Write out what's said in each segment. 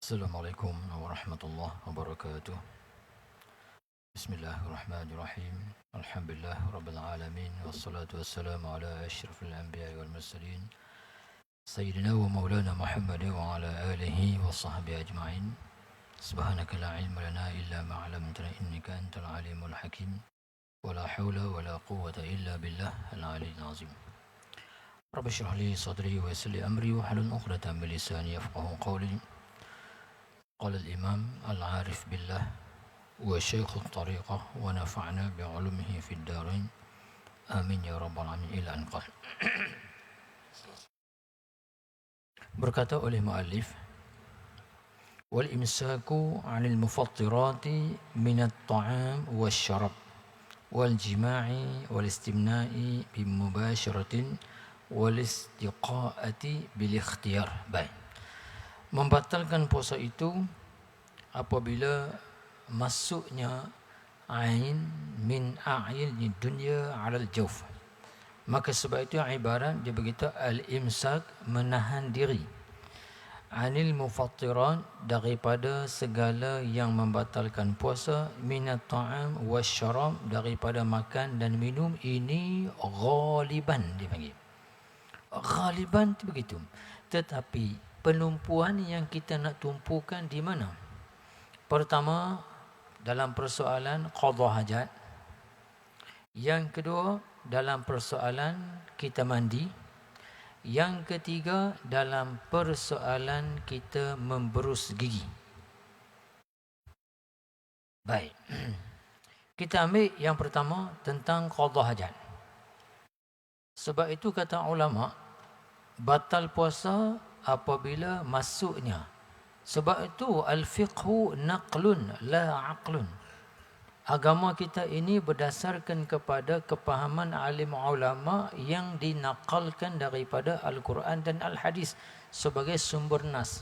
Assalamualaikum warahmatullahi wabarakatuh. Bismillahirrahmanirrahim. Alhamdulillah rabbil alamin wassalatu wassalamu ala asyrafil anbiya'i wal mursalin sayyidina wa maulana Muhammad wa ala alihi wa sahbihi ajma'in. Subhanaka la ilma lana illa ma 'allamtana innaka antal alimul hakim. Wa la haula wa la quwwata illa billah al-'aliyyil 'azim. Rabbi shrah li sadri wa yassir li amri wa hlul 'uqdatam min lisani yafqahu qawli. قال الإمام العارف بالله وشيخ الطريقة ونفعنا بعلومه في الدارين آمين يا رب العالمين إلى أن قال. Berkata oleh muallif, wal imsaku 'anil mufattirati min at-ta'am wasyarab wal jima'i wal istimna'i bi mubasharatin wal istiqaati bil ikhtiyar. Baik. Membatalkan puasa itu apabila masuknya ain min a'yil dunya 'ala al-jawf. Maka sebab itu ibarat dia berkata al-imsak, menahan diri, anil mufattiran, daripada segala yang membatalkan puasa, minat ta'am wasyarab, daripada makan dan minum. Ini ghaliban dipanggil. Ghaliban itu begitu. Tetapi penumpuan yang kita nak tumpukan di mana? Pertama, dalam persoalan qada hajat. Yang kedua, dalam persoalan kita mandi. Yang ketiga, dalam persoalan kita memberus gigi. Baik. Kita ambil yang pertama tentang qada hajat. Sebab itu kata ulama, batal puasa apabila masuknya. Sebab itu al-fiqhu naqlun la aqlun. Agama kita ini berdasarkan kepada kepahaman alim ulama yang dinakalkan daripada Al-Quran dan Al-Hadis sebagai sumber nas.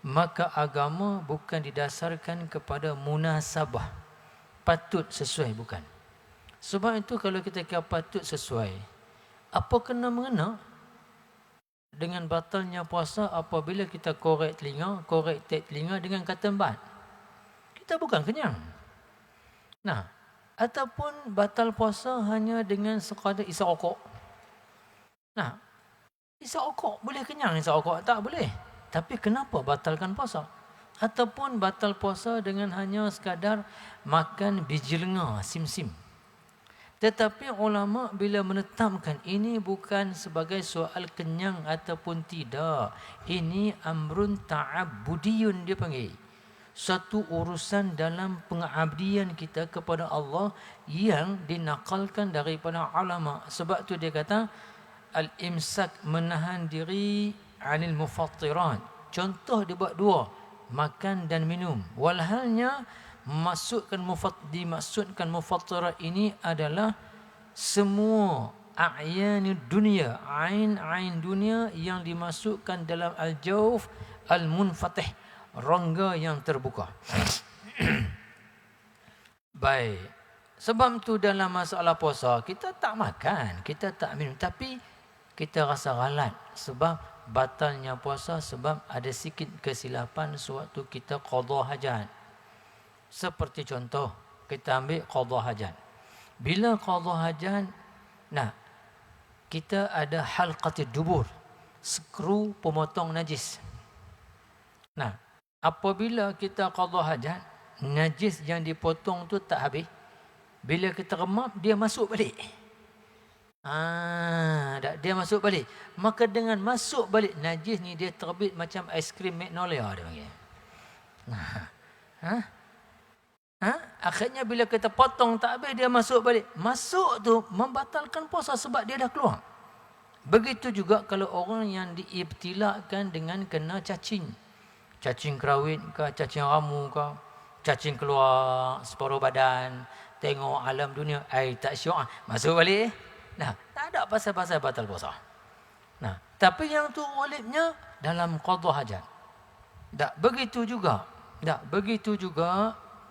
Maka agama bukan didasarkan kepada munasabah, patut sesuai, bukan. Sebab itu kalau kita kata patut sesuai, apa kena mengena dengan batalnya puasa apabila kita korek tek telinga dengan katambat? Kita bukan kenyang. Nah, ataupun batal puasa hanya dengan sekadar isap rokok. Nah, isap rokok boleh kenyang, isap rokok tak boleh. Tapi kenapa batalkan puasa? Ataupun batal puasa dengan hanya sekadar makan biji lenga, sim-sim. Tetapi ulama bila menetapkan ini bukan sebagai soal kenyang ataupun tidak. Ini amrun ta'abbudiyun dia panggil. Satu urusan dalam pengabdian kita kepada Allah yang dinakalkan daripada ulama. Sebab tu dia kata al-imsak, menahan diri anil mufattiran. Contoh dia buat dua, makan dan minum. Walhalnya dimaksudkan mufattirat ini adalah semua a'yanud dunia, ain dunia yang dimasukkan dalam al-jawf al-munfatih, rongga yang terbuka. Baik. Sebab tu dalam masalah puasa kita tak makan, kita tak minum, tapi kita rasa ralat sebab batalnya puasa, sebab ada sikit kesilapan sewaktu kita qada hajat. Seperti contoh, kita ambil qada hajat. Bila qada hajat, nah, kita ada halqatid dubur, skru pemotong najis. Nah, apabila kita qada hajat, najis yang dipotong tu tak habis. Bila kita remap, dia masuk balik. Dia masuk balik. Maka dengan masuk balik najis ni, dia terbit macam aiskrim Magnolia dia panggil. Akhirnya bila kita potong tak habis, dia masuk balik. Masuk tu membatalkan puasa sebab dia dah keluar. Begitu juga kalau orang yang diibtilakan dengan kena cacing. Cacing kerawit ke, cacing ramu ke, cacing keluar separuh badan, tengok alam dunia, tak syok, masuk balik. Nah, tak ada pasal-pasal batal puasa. Nah, tapi yang tu walidnya dalam qada hajat. Tak begitu juga.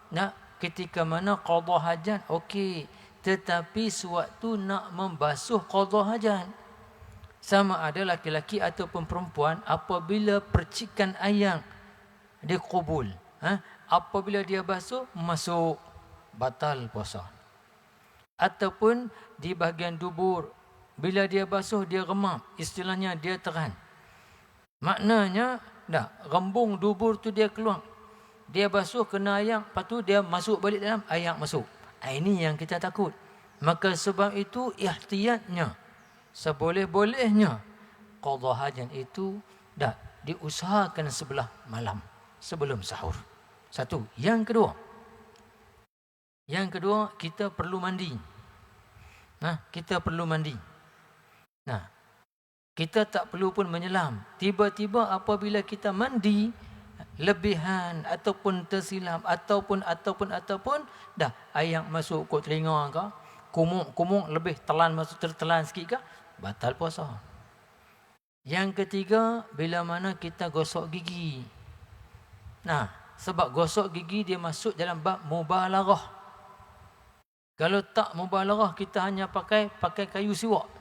Nak ketika mana qada hajat, okey, tetapi sewaktu nak membasuh qada hajat, sama ada laki-laki ataupun perempuan, apabila percikan air dia qabul. Apabila dia basuh, masuk, batal puasa. Ataupun di bahagian dubur, bila dia basuh, dia remap, istilahnya dia teran. Maknanya, rembung dubur tu dia keluar. Dia basuh kena ayak, lepas tu dia masuk balik dalam, ayak masuk. Ini yang kita takut. Maka sebab itu ihtiyatnya, seboleh-bolehnya qadha hajat itu diusahakan sebelah malam sebelum sahur. Satu. Yang kedua, kita perlu mandi. Kita perlu mandi. Kita tak perlu pun menyelam. Tiba-tiba apabila kita mandi lebihan ataupun tersilap ataupun ayak masuk kot telinga ke, kumuk lebih tertelan sikit ke, batal puasa. Yang ketiga, bila mana kita gosok gigi. Sebab gosok gigi dia masuk dalam bab mubalaghah. Kalau tak mubalaghah, kita hanya pakai kayu siwak.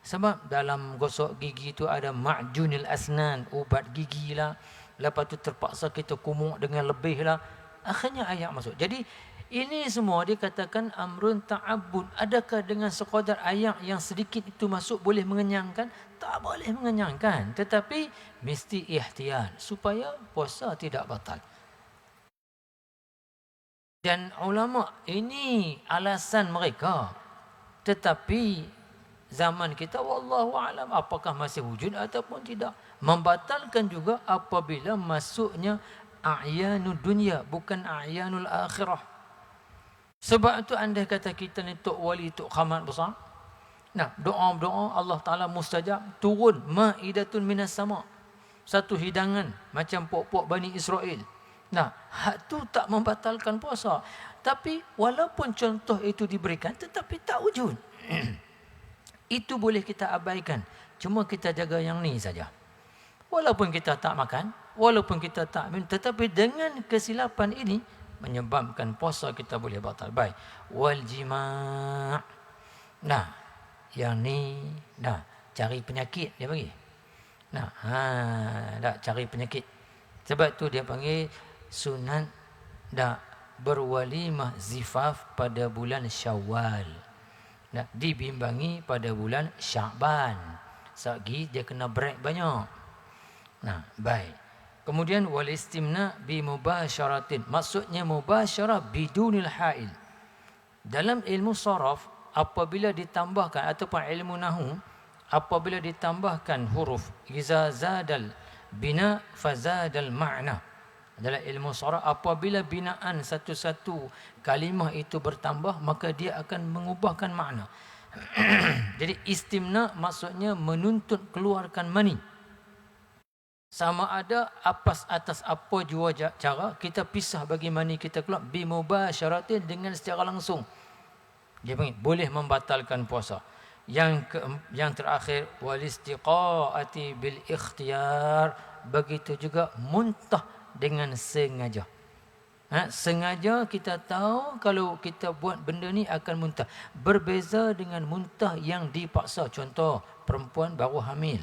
Sebab dalam gosok gigi itu ada ma'junil asnan, ubat gigi lah. Lepas tu terpaksa kita kumuk dengan lebih lah. Akhirnya ayak masuk. Jadi ini semua dikatakan amrun ta'abbud. Adakah dengan sekadar ayak yang sedikit itu masuk boleh mengenyangkan? Tak boleh mengenyangkan. Tetapi mesti ihtiyat supaya puasa tidak batal. Dan ulama ini alasan mereka. Tetapi zaman kita wallahu alam apakah masih wujud ataupun tidak. Membatalkan juga apabila masuknya a'yanud dunia, bukan a'yanul akhirah. Sebab itu andai kata kita ni tok wali, tok khamat besar, doa-doa Allah Ta'ala mustajab, turun ma'idatun minas sama, satu hidangan macam pok-pok Bani Israel. Hak tu tak membatalkan puasa. Tapi walaupun contoh itu diberikan, tetapi tak wujud. Itu boleh kita abaikan. Cuma kita jaga yang ni saja. Walaupun kita tak makan, walaupun kita tak minum, tetapi dengan kesilapan ini menyebabkan puasa kita boleh batal. Baik. Wal jima'. Yang ni cari penyakit dia bagi. Cari penyakit. Sebab tu dia panggil sunat berwalimah zifaf pada bulan Syawal. Dibimbangi pada bulan Sya'ban. Sagi dia kena break banyak. Baik. Kemudian wal istimna bi mubasyaratin. Maksudnya mubasyarah bidunil hail. Dalam ilmu saraf apabila ditambahkan ataupun ilmu nahwu apabila ditambahkan huruf iza zadal bina fazadal ma'na. Dalam ilmu saraf apabila binaan satu-satu kalimah itu bertambah maka dia akan mengubahkan makna. Jadi istimna maksudnya menuntut keluarkan mani. Sama ada atas apa jua cara kita pisah bagi mani kita keluar bimubasyaratin dengan secara langsung. Dia panggil boleh membatalkan puasa. Yang terakhir walistiqaati bil ikhtiyar, begitu juga muntah dengan sengaja. Sengaja kita tahu kalau kita buat benda ni akan muntah. Berbeza dengan muntah yang dipaksa. Contoh perempuan baru hamil.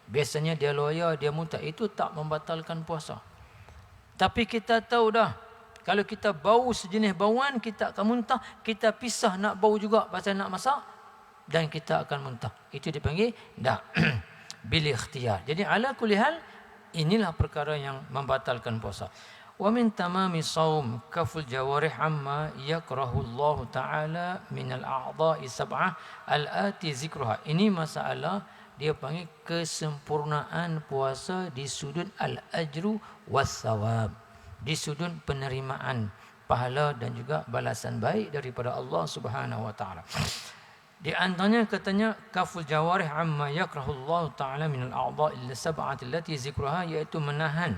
Biasanya dia loya, dia muntah. Itu tak membatalkan puasa. Tapi kita tahu dah, kalau kita bau sejenis bauan, kita akan muntah. Kita pisah nak bau juga pasal nak masak. Dan kita akan muntah. Itu dipanggil bil ikhtiyar. Jadi ala kulli hal, inilah perkara yang membatalkan puasa. Wa min tamami saum kaful jawarih amma yakrahu Allah Ta'ala min al-a'dha'i sab'ah al-ati zikruha. Ini masalah dia panggil kesempurnaan puasa di sudut al-ajru was-sawab, di sudut penerimaan pahala dan juga balasan baik daripada Allah Subhanahu wa taala. Di antaranya katanya kaful jawarih amma yakrahu Allah Ta'ala min al-a'dha'i sab'ati allati zikruha, iaitu menahan.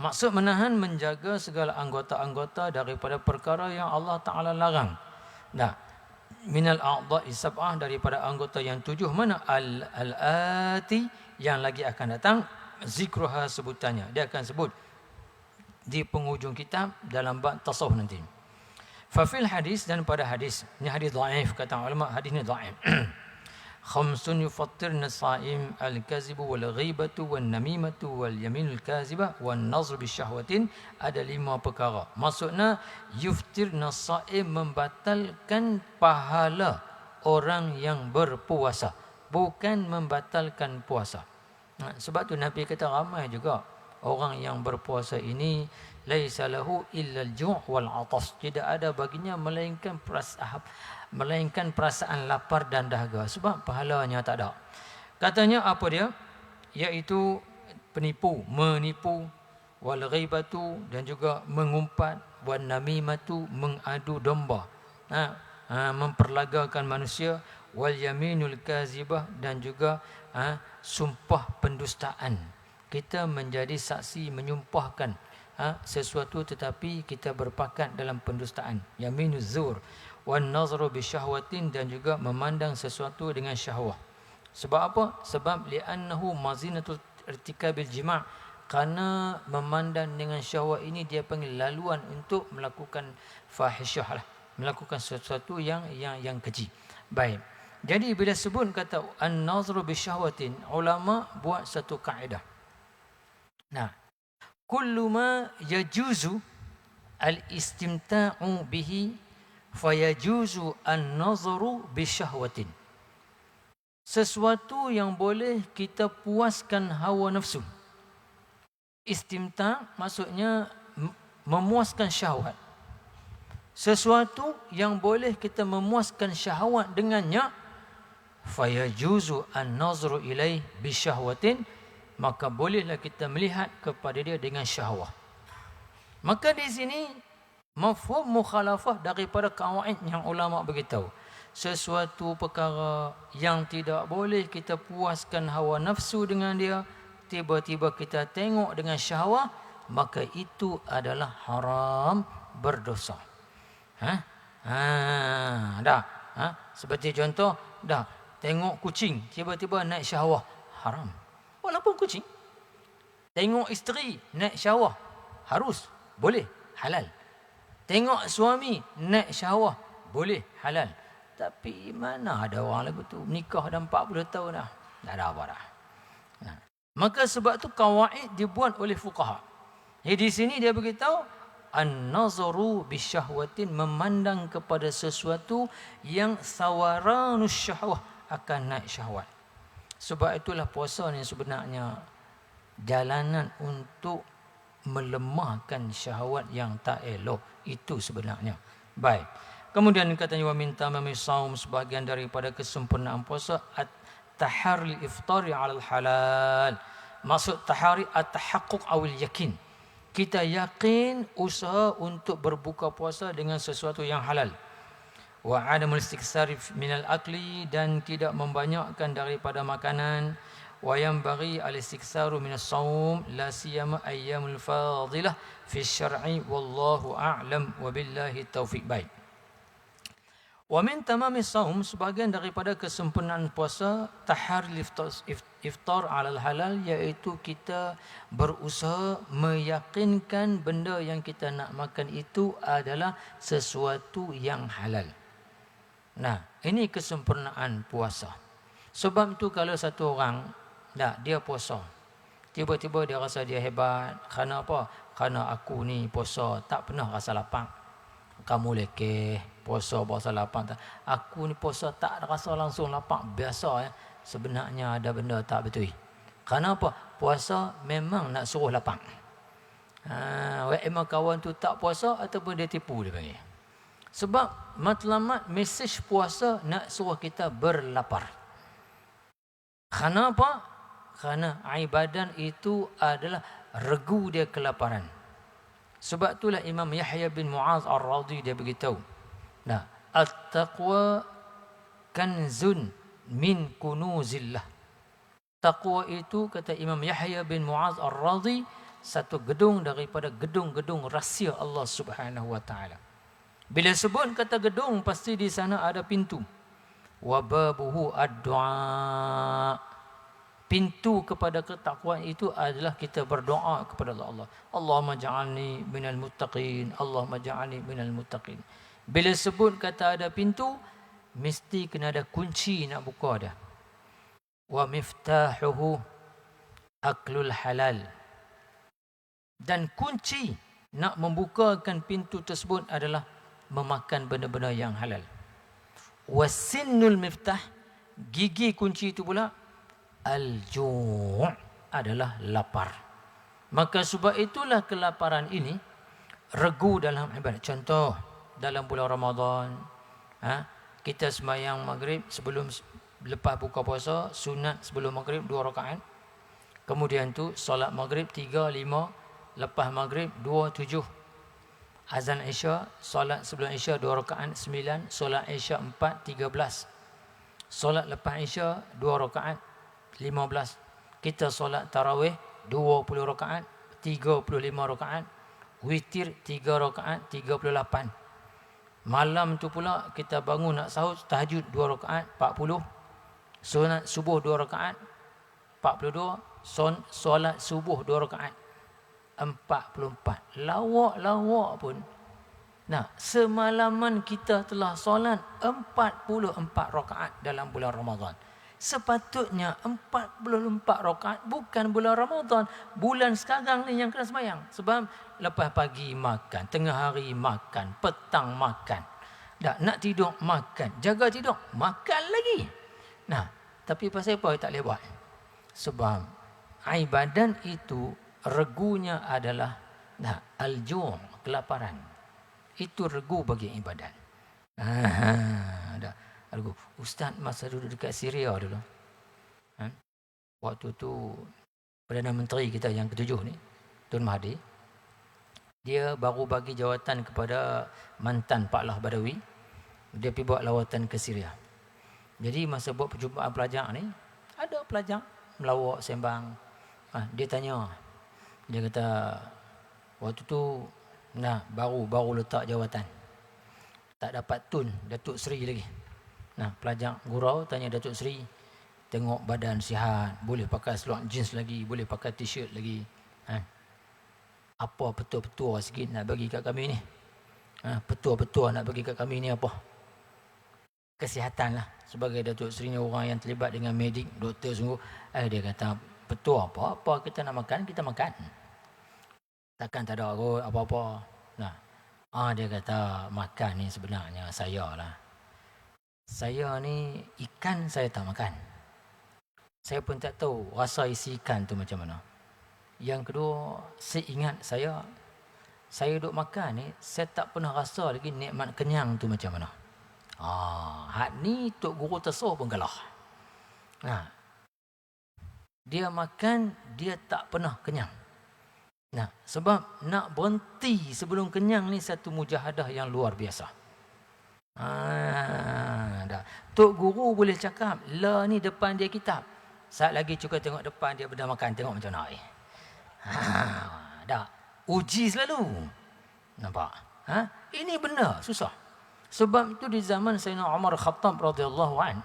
Maksud menahan, menjaga segala anggota-anggota daripada perkara yang Allah Ta'ala larang. Minal a'dha'i sab'ah, daripada anggota yang 7. Mana al-ati, yang lagi akan datang, zikruha sebutannya. Dia akan sebut di penghujung kitab dalam bab tasawuf nanti. Fa fil hadis, dan pada hadis, ini hadis dhaif kata ulama, hadis ni dhaif. Khamsun yufattirna as-sa'im al-kazibu wal ghibatu wan namimatu wal yaminul kazibah wan nazru bisyahwatin. Ada 5 perkara. Maksudnya yuftirna as-sa'im membatalkan pahala orang yang berpuasa, bukan membatalkan puasa. Sebab tu Nabi kata ramai juga orang yang berpuasa ini laisa lahu illa al-ju' wal 'atas. Tidak ada baginya melainkan perasaan lapar dan dahaga, sebab pahalanya tak ada. Katanya apa dia? Iaitu menipu, wal ghaibatu dan juga mengumpat, wan namimatu mengadu domba, memperlagakan manusia, wal yaminul kazibah dan juga sumpah pendustaan. Kita menjadi saksi menyumpahkan sesuatu tetapi kita berpakat dalam pendustaan, yaminuz zur. Wan nazru bisyahwatin dan juga memandang sesuatu dengan syahwah. Sebab apa? Sebab li'annahu mazinatul irtikabil jima'. Kerana memandang dengan syahwat ini dia panggil laluan untuk melakukan fahisyah lah, melakukan sesuatu yang keji. Baik. Jadi bila sebut kata an-nazru bisyahwatin, ulama buat satu kaedah. Nah, kullu ma yajuzu al-istimta'u bihi fayajuzu an-nazru bisyahwatin. Sesuatu yang boleh kita puaskan hawa nafsu. Istimta' maksudnya memuaskan syahwat. Sesuatu yang boleh kita memuaskan syahwat dengannya, fayajuzu an-nazru ilaih bisyahwatin, maka bolehlah kita melihat kepada dia dengan syahwat. Maka di sini mafhum mukhalafah daripada kawaid yang ulama beritahu. Sesuatu perkara yang tidak boleh kita puaskan hawa nafsu dengan dia, tiba-tiba kita tengok dengan syahwat, maka itu adalah haram, berdosa. Seperti contoh, tengok kucing, tiba-tiba naik syahwat, haram. Walaupun kucing. Tengok isteri, naik syahwat, harus, boleh, halal. Tengok suami, naik syahwah, boleh, halal. Tapi mana ada orang lagu tu nikah dah 40 tahun dah. Tak ada apa dah. Maka sebab tu kawaid dibuat oleh fuqaha. Jadi di sini dia beritahu an-nazaru bisyahwatin, memandang kepada sesuatu yang sawaranus syahwah, akan naik syahwat. Sebab itulah puasa ni sebenarnya jalanan untuk melemahkan syahwat yang tak elok. Itu sebenarnya. Baik. Kemudian katanya wa min tamami shaum, sebahagian daripada kesempurnaan puasa at-tahari iftari 'ala al-halal. Maksud tahari at-tahaqquq awil yakin. Kita yakin usaha untuk berbuka puasa dengan sesuatu yang halal. Wa 'adamul istiksari minal akli, dan tidak membanyakkan daripada makanan. Wa yanbaghi al-istiksaru min as-shaum la siyama ayyamul fadilah fi syar'i wallahu a'lam wa billahi taufiq. Baik. Wa min tamami shaum, sebahagian daripada kesempurnaan puasa tahar iftar 'alal halal, iaitu kita berusaha meyakinkan benda yang kita nak makan itu adalah sesuatu yang halal. Nah, ini kesempurnaan puasa. Sebab tu kalau satu orang dia puasa, tiba-tiba dia rasa dia hebat. Kerana apa? Kerana aku ni puasa tak pernah rasa lapar. Kamu lekeh puasa lapar tak? Aku ni puasa tak rasa langsung lapar, biasa ya. Sebenarnya ada benda tak betul. Kerana apa? Puasa memang nak suruh lapar. Emang kawan tu tak puasa ataupun dia tipu, dia panggil. Sebab matlamat mesej puasa nak suruh kita berlapar. Kerana apa? Kerana ibadah itu adalah regu dia kelaparan. Sebab itulah Imam Yahya bin Mu'az Ar-Radhi dia beritahu. Nah, at-taqwa kanzun min kunuzillah. Taqwa itu, kata Imam Yahya bin Mu'az Ar-Radhi, satu gedung daripada gedung-gedung rahsia Allah Subhanahu wa taala. Bila sebut kata gedung, pasti di sana ada pintu. Wa babuhu ad-du'a. Pintu kepada ketakwaan itu adalah kita berdoa kepada Allah. Allahumma ja'alni minal muttaqin, Allahumma ja'alni minal muttaqin. Bila sebut kata ada pintu, mesti kena ada kunci nak buka dia. wa miftahuhu aklul halal. Dan kunci nak membukakan pintu tersebut adalah memakan benda-benda yang halal. Wasinnul miftah, gigi kunci itu pula al-ju' adalah lapar. Maka sebab itulah kelaparan ini regu dalam ibadat. Contoh, dalam bulan Ramadan, kita sembahyang maghrib sebelum lepas buka puasa, sunat sebelum maghrib 2 rakaat. Kemudian tu solat maghrib 3, 5, lepas maghrib 2, 7. Azan Isya, solat sebelum Isya 2 rakaat 9, solat Isya 4, 13. Solat lepas Isya 2 rakaat 15. Kita solat tarawih 20 rakaat, 35 rakaat. Witir 3 rakaat 38. Malam tu pula kita bangun nak sahur, tahajud 2 rakaat 40. Solat subuh 2 rakaat 42. Solat subuh 2 rakaat 44. Lawak-lawak pun. Nah, semalaman kita telah solat 44 rakaat dalam bulan Ramadan. Sepatutnya 44 rakaat bukan bulan Ramadan. Bulan sekarang ni yang kena sembahyang. Sebab lepas pagi makan, tengah hari makan, petang makan. Nak tidur makan, jaga tidur, makan lagi. Nah, tapi pasal apa tak boleh buat? Sebab ibadat itu regunya adalah al-ju', kelaparan. Itu regu bagi ibadat. Regu. Ustaz masa duduk dekat Syria dulu. Waktu tu Perdana Menteri kita yang ketujuh ni, Tun Mahathir, dia baru bagi jawatan kepada mantan Pak Lah Badawi. Dia pergi buat lawatan ke Syria. Jadi masa buat perjumpaan pelajar ni, ada pelajar melawak sembang. Dia tanya, dia kata waktu tu baru letak jawatan, tak dapat tun Datuk Seri lagi. Pelajar gurau tanya Datuk Seri, tengok badan sihat, boleh pakai seluar jeans lagi, boleh pakai t-shirt lagi, apa petua-petua sikit nak bagi kat kami ni? Petua-petua nak bagi kat kami ni apa? Kesihatan lah. Sebagai Datuk Seri ni orang yang terlibat dengan medik, doktor sungguh. Dia kata, petua apa kita nak makan, kita makan. Takkan tak ada apa-apa. Dia kata, makan ni sebenarnya saya lah. Saya ni ikan saya tak makan. Saya pun tak tahu rasa isi ikan tu macam mana. Yang kedua, saya ingat saya duk makan ni, saya tak pernah rasa lagi nikmat kenyang tu macam mana. Hak ni Tok Guru Tesoh pun kalah. Dia makan, dia tak pernah kenyang. Sebab nak berhenti sebelum kenyang ni satu mujahadah yang luar biasa. Tok Guru boleh cakap, la ni depan dia kitab. Saat lagi cukup tengok depan dia benda makan, tengok macam mana. Uji selalu. Nampak? Ini benda susah. Sebab itu di zaman Sayyidina Umar Khattab radhiyallahu an,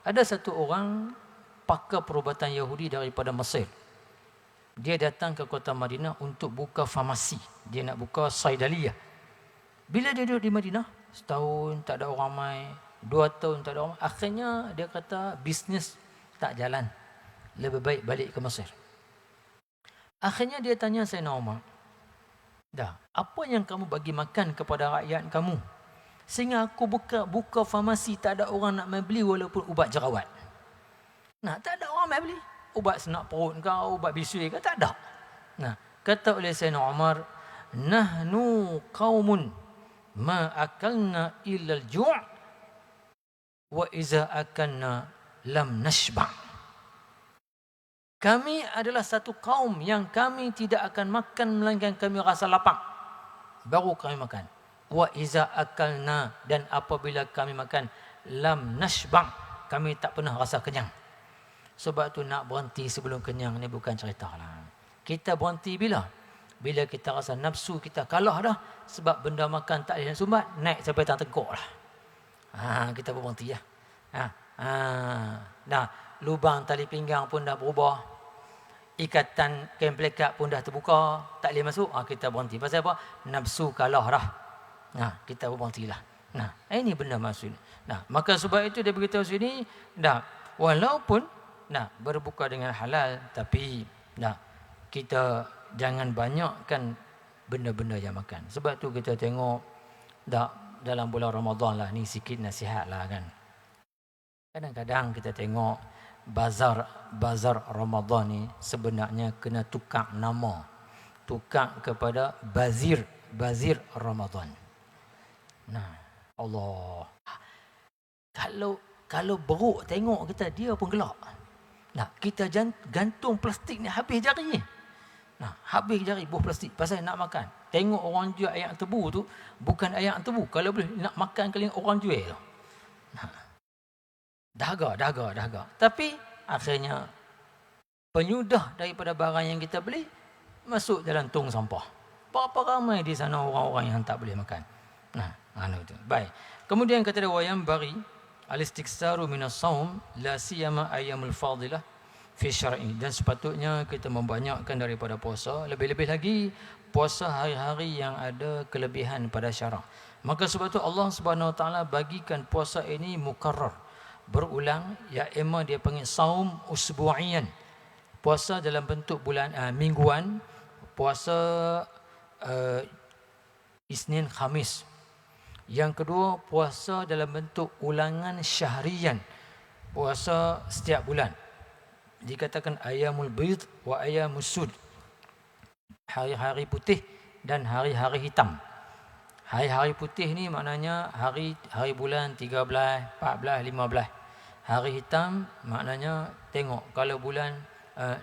ada satu orang pakar perubatan Yahudi daripada Mesir. Dia datang ke kota Madinah untuk buka farmasi. Dia nak buka saidaliyah. Bila dia duduk di Madinah, setahun tak ada orang mai, 2 tahun tak ada orang. Akhirnya dia kata bisnes tak jalan. Lebih baik balik ke Mesir. Akhirnya dia tanya Sayyidina Umar, apa yang kamu bagi makan kepada rakyat kamu? Sehingga aku buka farmasi, tak ada orang nak mai beli walaupun ubat jerawat. Tak ada orang mai beli. Ubat senak perut kau, ubat bisui kau, tak ada. Kata oleh Sayyidina Umar, nahnu qaumun ma akalna illa al-ju' wa iza akalna lam nashba'. Kami adalah satu kaum yang kami tidak akan makan melainkan kami rasa lapar, baru kami makan. Wa iza akalna, dan apabila kami makan, lam nashba', kami tak pernah rasa kenyang. Sebab tu nak berhenti sebelum kenyang ni bukan cerita lah. Kita berhenti bila? Bila kita rasa nafsu kita kalah dah. Sebab benda makan tak boleh sumbat, naik sampai tak teguk lah. Kita berhenti lah. Lubang tali pinggang pun dah berubah. Ikatan kain pelekat pun dah terbuka, tak boleh masuk. Kita berhenti. Pasal apa? Nafsu kalah dah. Kita berhenti lah. Ini benda maksud. Maka sebab itu dia beritahu sini, walaupun berbuka dengan halal, tapi kita jangan banyakkan benda-benda yang makan. Sebab tu kita tengok dalam bulan Ramadan lah, ni sikit nasihat lah kan. Kadang-kadang kita tengok bazar Ramadan ni sebenarnya kena tukar nama. Tukar kepada Bazir Ramadan. Allah. Kalau beruk tengok kita, dia pun gelak. Kita gantung plastik ni habis jari ni. Habis jari buah plastik pasal nak makan. Tengok orang jual ayam tebu tu, bukan ayam tebu. Kalau boleh nak makan kali orang jual tu. Dahaga. Tapi akhirnya penyudah daripada barang yang kita beli masuk dalam tong sampah. Berapa ramai di sana orang-orang yang tak boleh makan. Itu. Baik. Kemudian kata dia wayam bari al-istiksaru minas saum la siyama ayyamul fadilah fi syar'i, dan sepatutnya kita membanyakkan daripada puasa, lebih-lebih lagi puasa hari-hari yang ada kelebihan pada syarak. Maka sebab tu Allah Subhanahu Wa Taala bagikan puasa ini mukarrar, berulang, ya emma dia panggil saum usbu'iyan, puasa dalam bentuk mingguan, puasa Isnin Khamis. Yang kedua, puasa dalam bentuk ulangan syahriyan, puasa setiap bulan. Dikatakan ayamul bayd wa ayamus sud, hari-hari putih dan hari-hari hitam. Hari-hari putih ni maknanya hari bulan 13, 14, 15. Hari hitam maknanya tengok kalau bulan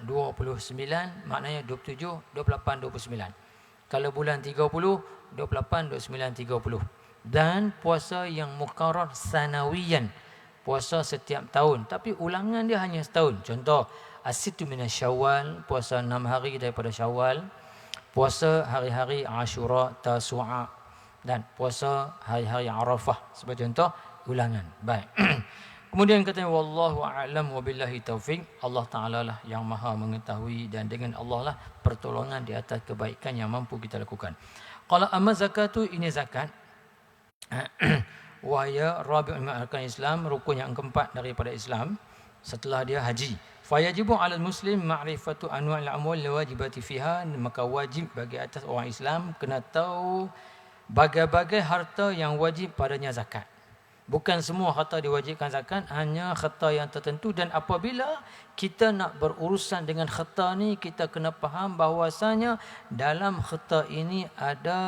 29 maknanya 27, 28, 29. Kalau bulan 30, 28, 29, 30. Dan puasa yang mukarrar sanawiyan, puasa setiap tahun tapi ulangan dia hanya setahun. Contoh as-sittu minas Syawal, puasa 6 hari daripada Syawal, puasa hari-hari Ashura, Tasu'a, dan puasa hari-hari Arafah sebagai contoh ulangan. Baik. Kemudian katanya wallahu a'lam wabillahi taufik, Allah Taala lah yang maha mengetahui dan dengan Allah lah pertolongan di atas kebaikan yang mampu kita lakukan. Qala amma zakatu, ini zakat. Wahya rabi'un min arkan Islam, rukun yang keempat daripada Islam setelah dia haji. Fayajibu 'alal muslim ma'rifatu anwa'il amwal wajibati fiha, maka wajib bagi atas orang Islam kena tahu bagai-bagai harta yang wajib padanya zakat. Bukan semua harta diwajibkan zakat, hanya harta yang tertentu. Dan apabila kita nak berurusan dengan harta ni, kita kena faham bahawasanya dalam harta ini ada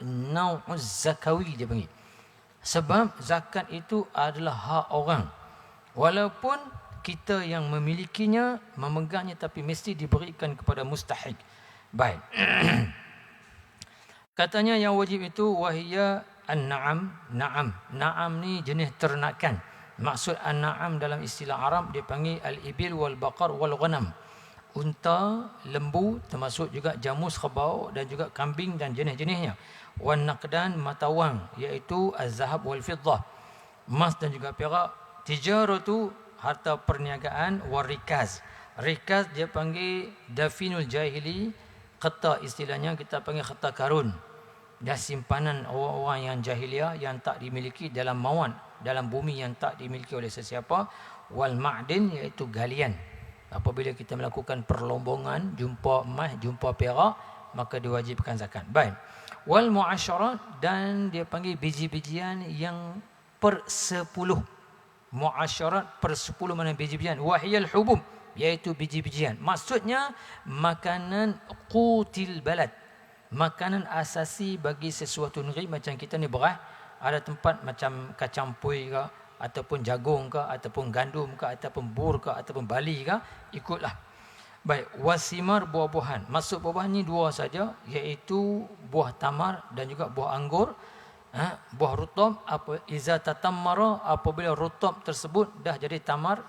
nau'uz zakawi dia panggil. Sebab zakat itu adalah hak orang. Walaupun kita yang memilikinya, memegangnya, tapi mesti diberikan kepada mustahik. Baik. Katanya yang wajib itu wahiyya an-na'am. Na'am ni jenis ternakan. Maksud an-na'am dalam istilah Arab dipanggil al-ibil wal baqar wal ghanam. Unta, lembu, termasuk juga jamus, khabau dan juga kambing dan jenis-jenisnya. Wan naqdan, mata wang, iaitu az-zahab wal fiddah, emas dan juga perak. Tijaratu, harta perniagaan. Wal rikaz. Rikaz dia panggil dafinul jahili. Khata istilahnya kita panggil khata karun. Dan simpanan orang-orang yang jahiliah yang tak dimiliki dalam mawan, dalam bumi yang tak dimiliki oleh sesiapa. Wal ma'din, iaitu galian. Apabila kita melakukan perlombongan, jumpa emas, jumpa perak, maka diwajibkan zakat. Baik. Wal mu'asyarat, dan dia panggil biji-bijian yang per 10. Mu'asyarat per 10 mana biji-bijian. Wahiyal hubub, iaitu biji-bijian. Maksudnya makanan qutil balad, makanan asasi bagi sesuatu negeri. Macam kita ni beras, ada tempat macam kacang puih ke, ataupun jagung ke, ataupun gandum ke, ataupun bur ke, ataupun bali ke, ikutlah. Baik, wasimar, buah-buahan. Maksud buah-buahan ni dua saja, iaitu buah tamar dan juga buah anggur. Buah rutab, iza tatammara, apabila rutab tersebut dah jadi tamar.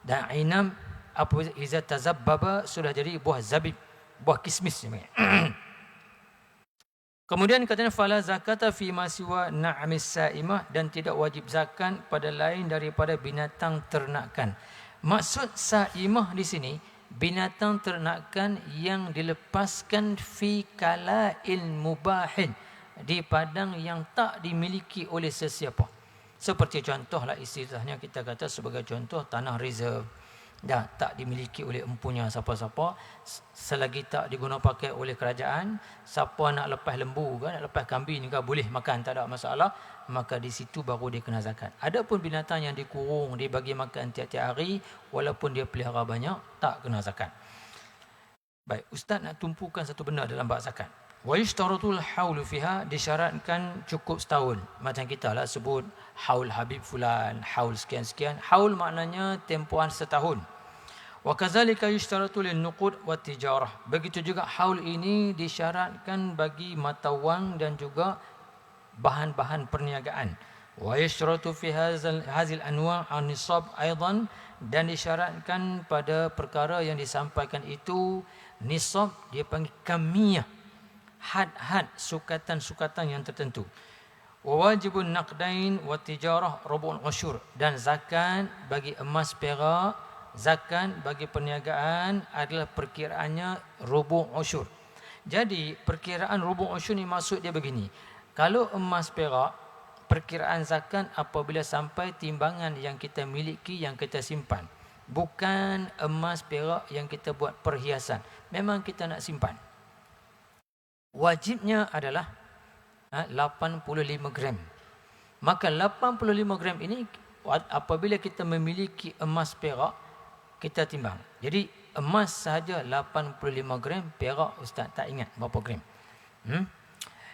Dan inam, apabila iza tazabbaba, sudah jadi buah zabib, buah kismis. Kemudian katanya fala zakata fi ma siwa na'amis sa'imah, dan tidak wajib zakat pada lain daripada binatang ternakan. Maksud sa'imah di sini binatang ternakan yang dilepaskan fi kala'il mubahin, di padang yang tak dimiliki oleh sesiapa. Seperti contohlah istilahnya kita kata sebagai contoh tanah reserve, dah tak dimiliki oleh empunya siapa-siapa, selagi tak diguna pakai oleh kerajaan. Siapa nak lepas lembu ke, nak lepas kambing ke, boleh makan, tak ada masalah, maka di situ baru dia kena zakat. Adapun binatang yang dikurung, dibagi makan tiap-tiap hari, walaupun dia pelihara banyak, tak kena zakat. Baik, Ustaz nak tumpukan satu benda dalam bab zakat. Wa yushtaratul haulu fiha, disyaratkan cukup setahun. Macam kita lah sebut haul Habib fulan, haul sekian-sekian. Haul maknanya tempohan setahun. Wa kadzalika yushtaratul nuqud wa tijarah. Begitu juga haul ini disyaratkan bagi mata wang dan juga bahan-bahan perniagaan. Wa yushratu fi hazil anwa' an-nisab aidan, dan disyaratkan pada perkara yang disampaikan itu nisab, dia panggil kamiyah, had-had, sukatan-sukatan yang tertentu. Wa wajibun naqdain wa tijarah rubul usyur, dan zakat bagi emas perak, zakat bagi perniagaan adalah perkiraannya rubu' usyur. Jadi perkiraan rubu' usyur ni maksud dia begini. Kalau emas perak, perkiraan zakat apabila sampai timbangan yang kita miliki, yang kita simpan. Bukan emas perak yang kita buat perhiasan. Memang kita nak simpan. Wajibnya adalah 85 gram. Maka 85 gram ini apabila kita memiliki emas perak, kita timbang. Jadi emas sahaja 85 gram, perak Ustaz tak ingat berapa gram.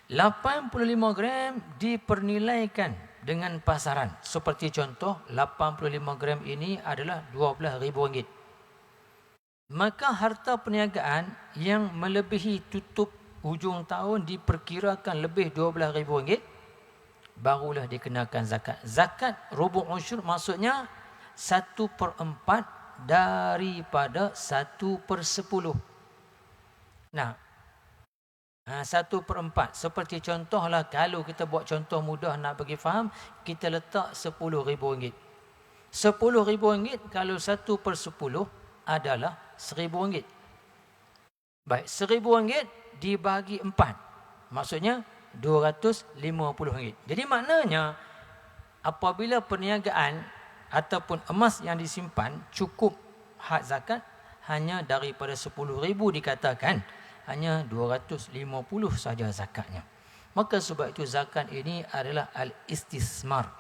85 gram dipernilaikan dengan pasaran. Seperti contoh, 85 gram ini adalah RM12,000. Maka harta perniagaan yang melebihi tutup hujung tahun diperkirakan lebih RM12,000, barulah dikenakan zakat. Zakat rubu' usyur maksudnya 1/4 daripada 1/10. Nah, 1/4. Seperti contohlah, kalau kita buat contoh mudah nak bagi faham, kita letak RM10,000. RM10,000 kalau 1/10 adalah RM1,000. Baik, RM1,000 dibagi 4. Maksudnya RM250. Jadi maknanya apabila perniagaan ataupun emas yang disimpan cukup had zakat, hanya daripada RM10,000 dikatakan hanya RM250 saja zakatnya. Maka sebab itu zakat ini adalah al-istismar.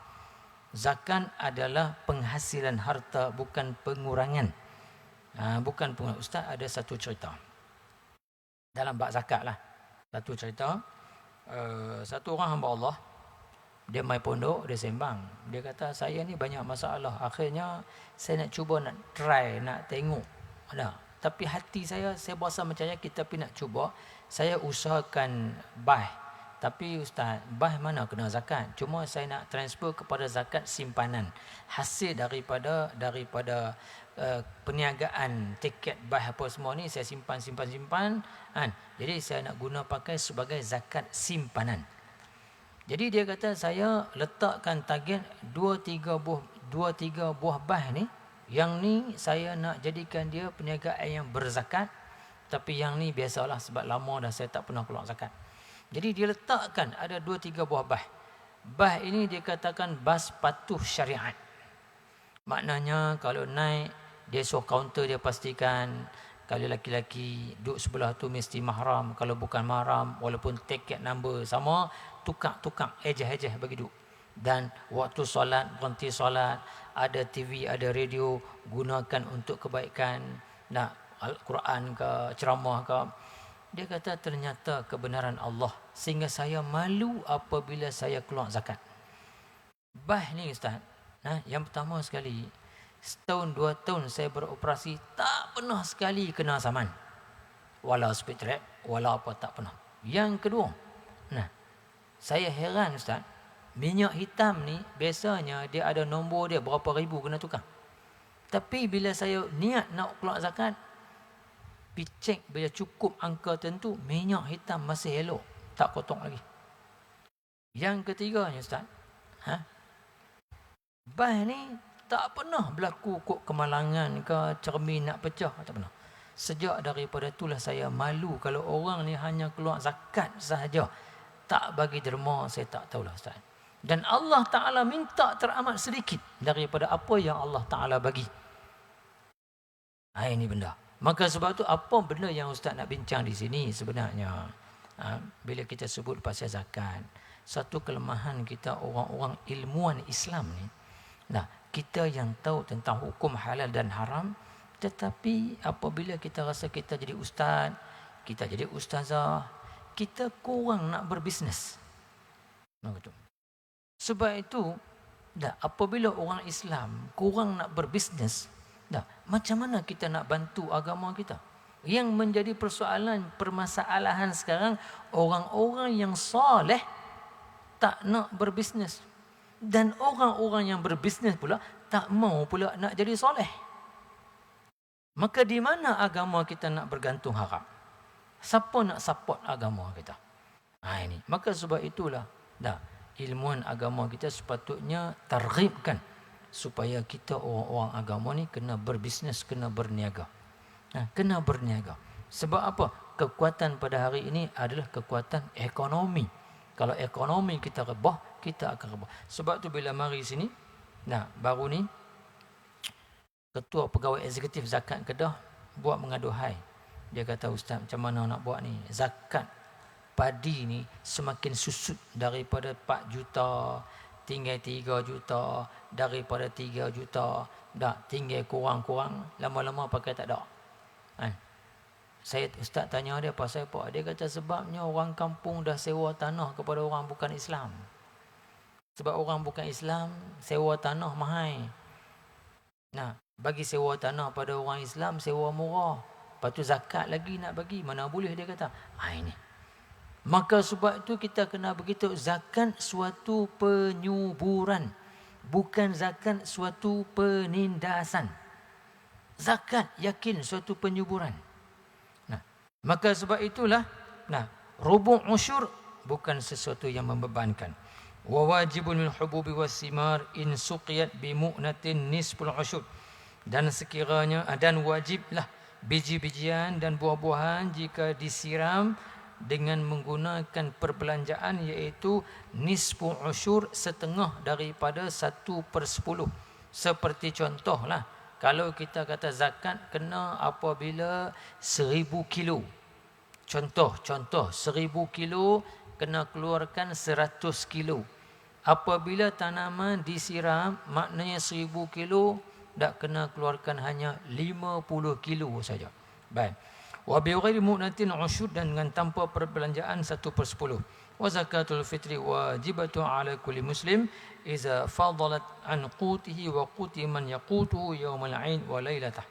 Zakat adalah penghasilan harta, bukan pengurangan. Bukan pengurangan. Ustaz ada satu cerita dalam bab zakat lah. Satu cerita, satu orang hamba Allah, dia mai pondok, dia sembang. Dia kata, saya ni banyak masalah. Akhirnya saya nak cuba, nak try, nak tengok. Tapi hati saya berasa macam kita pergi nak cuba. Saya usahakan bah. Tapi Ustaz, bah mana kena zakat? Cuma saya nak transfer kepada zakat simpanan. Hasil daripada perniagaan tiket bah apa semua ni, saya simpan. Jadi saya nak guna pakai sebagai zakat simpanan. Jadi dia kata, saya letakkan target 2-3 buah bah ni. Yang ni saya nak jadikan dia perniagaan yang berzakat. Tapi yang ni biasalah, sebab lama dah saya tak pernah keluar zakat. Jadi dia letakkan ada 2-3 buah bah. Bah ini dia katakan bas patuh syariat. Maknanya kalau naik, dia suruh kaunter, dia pastikan kalau laki-laki duduk sebelah tu mesti mahram. Kalau bukan mahram, walaupun tiket number sama, tukar ejeh bagi duduk. Dan waktu solat, berhenti solat, ada TV, ada radio, gunakan untuk kebaikan, nak Al-Quran ke, ceramah ke. Dia kata ternyata kebenaran Allah, sehingga saya malu apabila saya keluar zakat. Bah ni Ustaz, yang pertama sekali, setahun 2 tahun saya beroperasi, tak pernah sekali kena saman. Walau speed trap, walau apa, tak pernah. Yang kedua, saya heran Ustaz, minyak hitam ni biasanya dia ada nombor dia, berapa ribu kena tukar. Tapi bila saya niat nak keluar zakat, pergi cek bila cukup angka tentu, minyak hitam masih elok, tak kotor lagi. Yang ketiganya Ustaz, bah ni tak pernah berlaku kok kemalangan ke, cermin nak pecah, tak pernah. Sejak daripada itulah saya malu kalau orang ni hanya keluar zakat sahaja, tak bagi derma, saya tak tahulah Ustaz. Dan Allah Ta'ala minta teramat sedikit daripada apa yang Allah Ta'ala bagi. Ini benda. Maka sebab tu apa benda yang Ustaz nak bincang di sini sebenarnya? Bila kita sebut pasal zakat, satu kelemahan kita orang-orang ilmuwan Islam ni. Nah, kita yang tahu tentang hukum halal dan haram, tetapi apabila kita rasa kita jadi ustaz, kita jadi ustazah, kita kurang nak berbisnes. Sebab itu, apabila orang Islam kurang nak berbisnes, macam mana kita nak bantu agama kita? Yang menjadi permasalahan sekarang, orang-orang yang soleh tak nak berbisnes. Dan orang-orang yang berbisnes pula tak mau pula nak jadi soleh. Maka di mana agama kita nak bergantung harap? Siapa nak support agama kita? Ini. Maka sebab itulah ilmuwan agama kita sepatutnya targhibkan supaya kita orang-orang agama ni kena berbisnes, kena berniaga. Kena berniaga. Sebab apa? Kekuatan pada hari ini adalah kekuatan ekonomi. Kalau ekonomi kita rebah, kita akan rebah. Sebab tu bila mari sini, baru ni Ketua Pegawai Eksekutif Zakat Kedah buat mengaduhai. Dia kata, Ustaz, macam mana nak buat ni? Zakat padi ni semakin susut daripada 4 juta, tinggal 3 juta, daripada 3 juta, tinggal kurang-kurang, lama-lama pakai tak ada. Saya Ustaz tanya dia pasal apa? Dia kata sebabnya orang kampung dah sewa tanah kepada orang bukan Islam. Sebab orang bukan Islam sewa tanah mahal. Bagi sewa tanah pada orang Islam sewa murah. Lepas tu zakat lagi nak bagi, mana boleh dia kata. Ini. Maka sebab itu kita kena begitu, zakat suatu penyuburan, bukan zakat suatu penindasan. Zakat yakin suatu penyuburan. Maka sebab itulah rubu' usyur bukan sesuatu yang membebankan. Wa wajibun min hububi wasimar in suqiyat bi mu'natin nisful usyur. Dan sekiranya dan wajiblah biji-bijian dan buah-buahan jika disiram dengan menggunakan perbelanjaan iaitu nisfu usyur, setengah daripada 1/10. Seperti contohlah, kalau kita kata zakat kena apabila 1000 kilo. Contoh 1000 kilo kena keluarkan 100 kilo. Apabila tanaman disiram, maknanya 1000 kilo tak kena keluarkan hanya 50 kilo saja. Baik. Wa bi ghairi mu'natin usyud, dan dengan tanpa perbelanjaan 1/10. Wa zakatul fitri wajibatu ala kulli muslim iza fadalat an qutihi wa quti man yaqutuhu yawmal 'aid wa lailatah.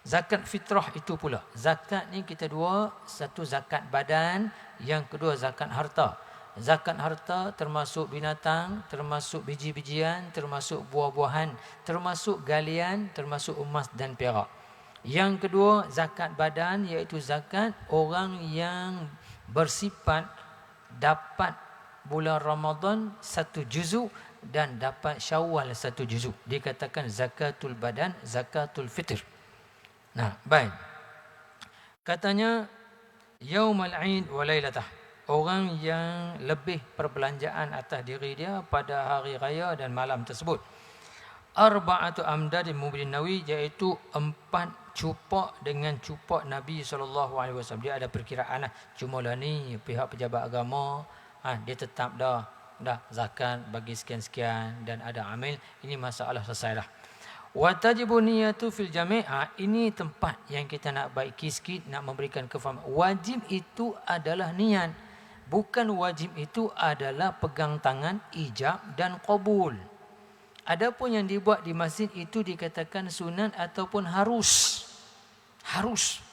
Zakat fitrah itu pula. Zakat ni kita dua, satu zakat badan, yang kedua zakat harta. Zakat harta termasuk binatang, termasuk biji-bijian, termasuk buah-buahan, termasuk galian, termasuk emas dan perak. Yang kedua zakat badan, iaitu zakat orang yang bersifat dapat bulan Ramadan 1 juzuk dan dapat Syawal 1 juzuk. Dikatakan zakatul badan, zakatul fitr. Baik. Katanya yaumal 'aid wa lailatah. Orang yang lebih perbelanjaan atas diri dia pada hari raya dan malam tersebut. Arba'atu amdadin mubin nawi, iaitu 4 cupak dengan cupak Nabi SAW. Dia ada perkiraan lah. Cuma lah ni pihak pejabat agama, dia tetap dah zakat bagi sekian-sekian dan ada amil. Ini masalah selesai dah. Wa tajibu niyatu fil jami'. Ini tempat yang kita nak baiki sikit, nak memberikan kefahaman. Wajib itu adalah niat. Bukan wajib itu adalah pegang tangan, ijab dan qabul. Adapun yang dibuat di masjid itu dikatakan sunat ataupun harus. Harus.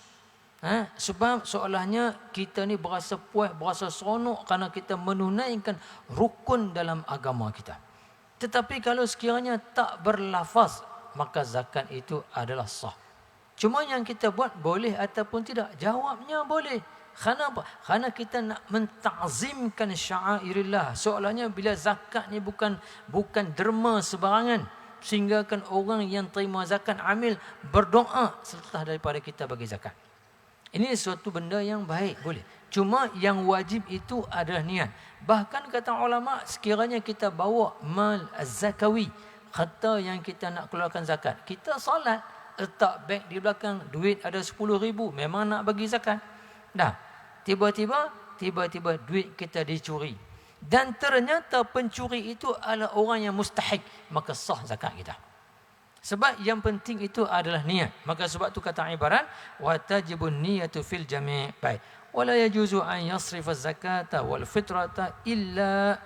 Sebab seolahnya kita ni berasa puas, berasa seronok kerana kita menunaikan rukun dalam agama kita. Tetapi kalau sekiranya tak berlafaz, maka zakat itu adalah sah. Cuma yang kita buat boleh ataupun tidak? Jawabnya boleh. Kerana apa? Kerana kita nak mentazimkan sya'airillah. Soalnya bila zakat ni bukan derma sebarangan, sehingga kan orang yang terima zakat amil berdoa setelah daripada kita bagi zakat. Ini suatu benda yang baik, boleh. Cuma yang wajib itu adalah niat. Bahkan kata ulama, sekiranya kita bawa mal zakawi, harta yang kita nak keluarkan zakat, kita solat, letak beg di belakang, duit ada 10,000, memang nak bagi zakat. Dah, tiba-tiba duit kita dicuri. Dan ternyata pencuri itu adalah orang yang mustahik, maka sah zakat kita. Sebab yang penting itu adalah niat. Maka sebab tu kata ibarat, wa tajibun niyatu fil jami'. Baik. Wala yajuzu an yasrifa zakata wal fitrata illa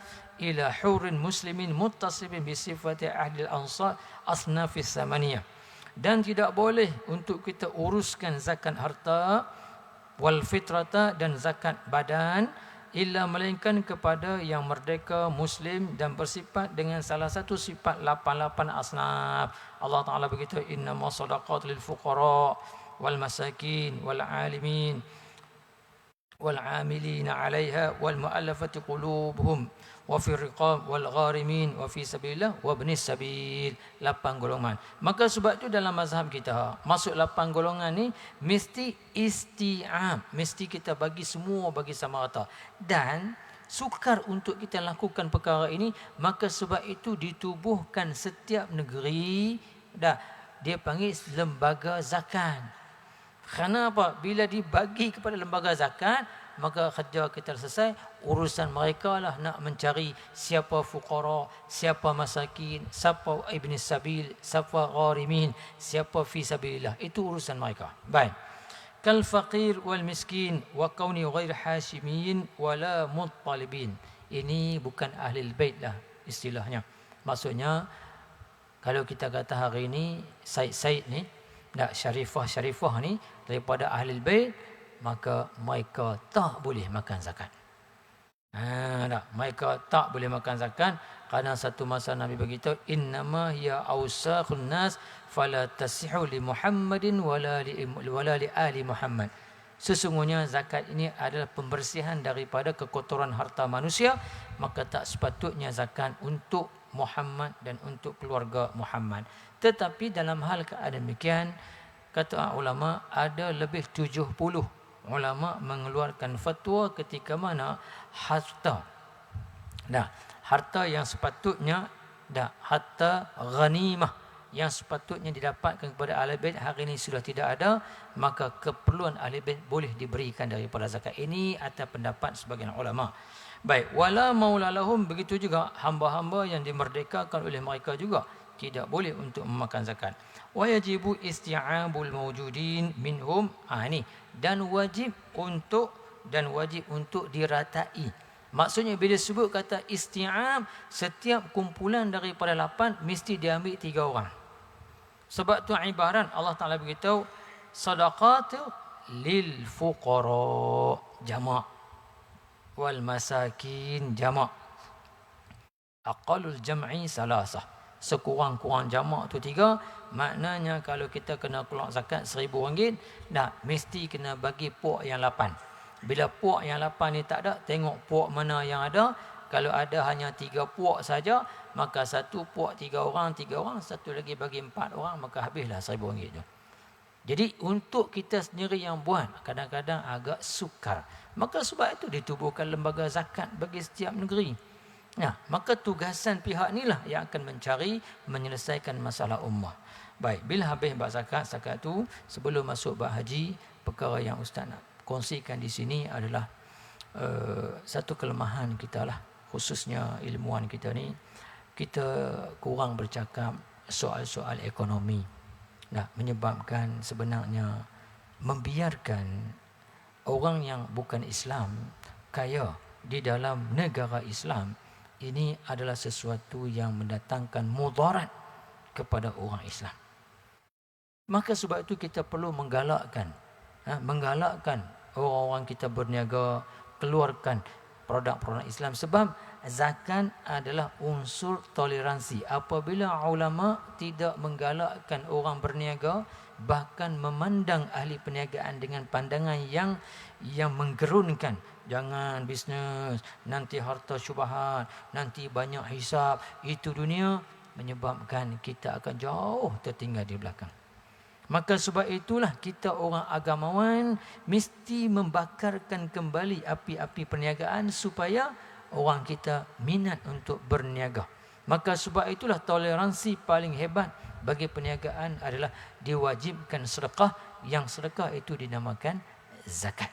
ila hurin muslimin muttasibin bi sifati ahli al-ansar asnafis samaniyah. Dan tidak boleh untuk kita uruskan zakat harta wal fitrata dan zakat badan illa melainkan kepada yang merdeka muslim dan bersifat dengan salah satu sifat 88 asnaf. Allah Taala begitu, innamas sadaqat lil fuqara wal masakin wal alimin wal amilina 'alaiha wal mu'allafati qulubuhum wa fi riqab wal gharimin wa fi sabilillah wa ibnis sabil. 8 golongan. Maka sebab itu dalam mazhab kita masuk 8 golongan ni mesti isti'ab, mesti kita bagi semua bagi sama rata. Dan sukar untuk kita lakukan perkara ini, maka sebab itu ditubuhkan setiap negeri dia panggil lembaga zakat. Kerana apa? Bila dibagi kepada lembaga zakat, maka kerja kita selesai. Urusan mereka lah nak mencari siapa fuqara, siapa masakin, siapa ibn sabil, siapa gharimin, siapa fi sabilillah. Itu urusan mereka. Baik. Kal faqir wal miskin wa kauni ghair hashimiyin wala muttalibin. Ini bukan ahli bait lah istilahnya. Maksudnya kalau kita kata hari ini Said ni, syarifah ni daripada ahli bait, maka mereka tak boleh makan zakat. Mereka tak boleh makan zakat kerana satu masa Nabi beritahu, innama hiya awsakhun nas fala tasihu li Muhammadin wala li ali Muhammad. Sesungguhnya zakat ini adalah pembersihan daripada kekotoran harta manusia, maka tak sepatutnya zakat untuk Muhammad dan untuk keluarga Muhammad. Tetapi dalam hal keadaan demikian, kata ulama, ada lebih 70 ulama mengeluarkan fatwa ketika mana harta yang sepatutnya harta ghanimah yang sepatutnya didapatkan kepada ahli bait hari ini sudah tidak ada, maka keperluan ahli bait boleh diberikan daripada zakat. Ini atas pendapat sebagian ulama. Baik, wala maulalahum, begitu juga hamba-hamba yang dimerdekakan oleh mereka juga tidak boleh untuk memakan zakat. Wa yajibu isti'abul mawjudin minhum, ini dan wajib untuk diratai. Maksudnya bila sebut kata isti'ab, setiap kumpulan daripada 8 mesti diambil 3 orang. Sebab tu ibarat Allah Taala beritahu, sadaqatu lil fuqara jama' wal masakin jama'. Aqallul jam'i salasah. Sekurang-kurang jamak tu 3. Maknanya kalau kita kena keluar zakat RM1,000, mesti kena bagi puak yang 8. Bila puak yang 8 ni tak ada, tengok puak mana yang ada. Kalau ada hanya 3 puak saja, maka satu puak 3 orang, satu lagi bagi 4 orang, maka habislah RM1,000 tu. Jadi untuk kita sendiri yang buat, kadang-kadang agak sukar. Maka sebab itu ditubuhkan lembaga zakat bagi setiap negeri. Maka tugasan pihak inilah yang akan menyelesaikan masalah ummah. Baik, bila habis bab zakat tu, sebelum masuk bab haji, perkara yang Ustaz nak kongsikan di sini adalah satu kelemahan kita lah, khususnya ilmuwan kita ni, kita kurang bercakap soal-soal ekonomi. Menyebabkan sebenarnya membiarkan orang yang bukan Islam kaya di dalam negara Islam, ini adalah sesuatu yang mendatangkan mudarat kepada orang Islam. Maka sebab itu kita perlu menggalakkan orang-orang kita berniaga, keluarkan produk-produk Islam. Sebab zakat adalah unsur toleransi. Apabila ulama tidak menggalakkan orang berniaga, bahkan memandang ahli perniagaan dengan pandangan yang menggerunkan, jangan bisnes, nanti harta syubhat, nanti banyak hisab, itu dunia, menyebabkan kita akan jauh tertinggal di belakang. Maka sebab itulah kita orang agamawan mesti membakarkan kembali api-api perniagaan supaya orang kita minat untuk berniaga. Maka sebab itulah toleransi paling hebat bagi perniagaan adalah diwajibkan sedekah, yang sedekah itu dinamakan zakat.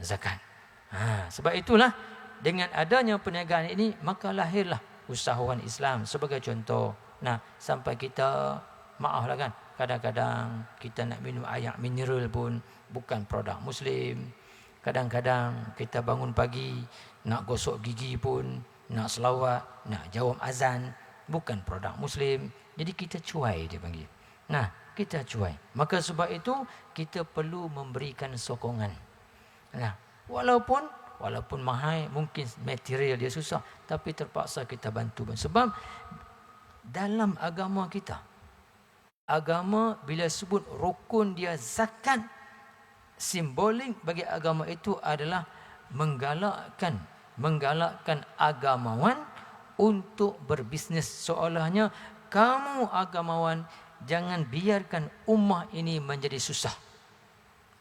Zakat. Sebab itulah dengan adanya perniagaan ini maka lahirlah usahawan Islam sebagai contoh. Nah, sampai kita maaflah kan, kadang-kadang kita nak minum air mineral pun bukan produk Muslim. Kadang-kadang kita bangun pagi nak gosok gigi pun, nak selawat, nak jawab azan, bukan produk Muslim. Jadi kita cuai dia panggil. Nah, kita cuai. Maka sebab itu kita perlu memberikan sokongan. Nah, walaupun mahal, mungkin material dia susah, tapi terpaksa kita bantu. Sebab dalam agama kita, agama bila sebut rukun dia zakat, simbolik bagi agama itu adalah menggalakkan agamawan untuk berbisnes. Seolahnya kamu agamawan jangan biarkan ummah ini menjadi susah.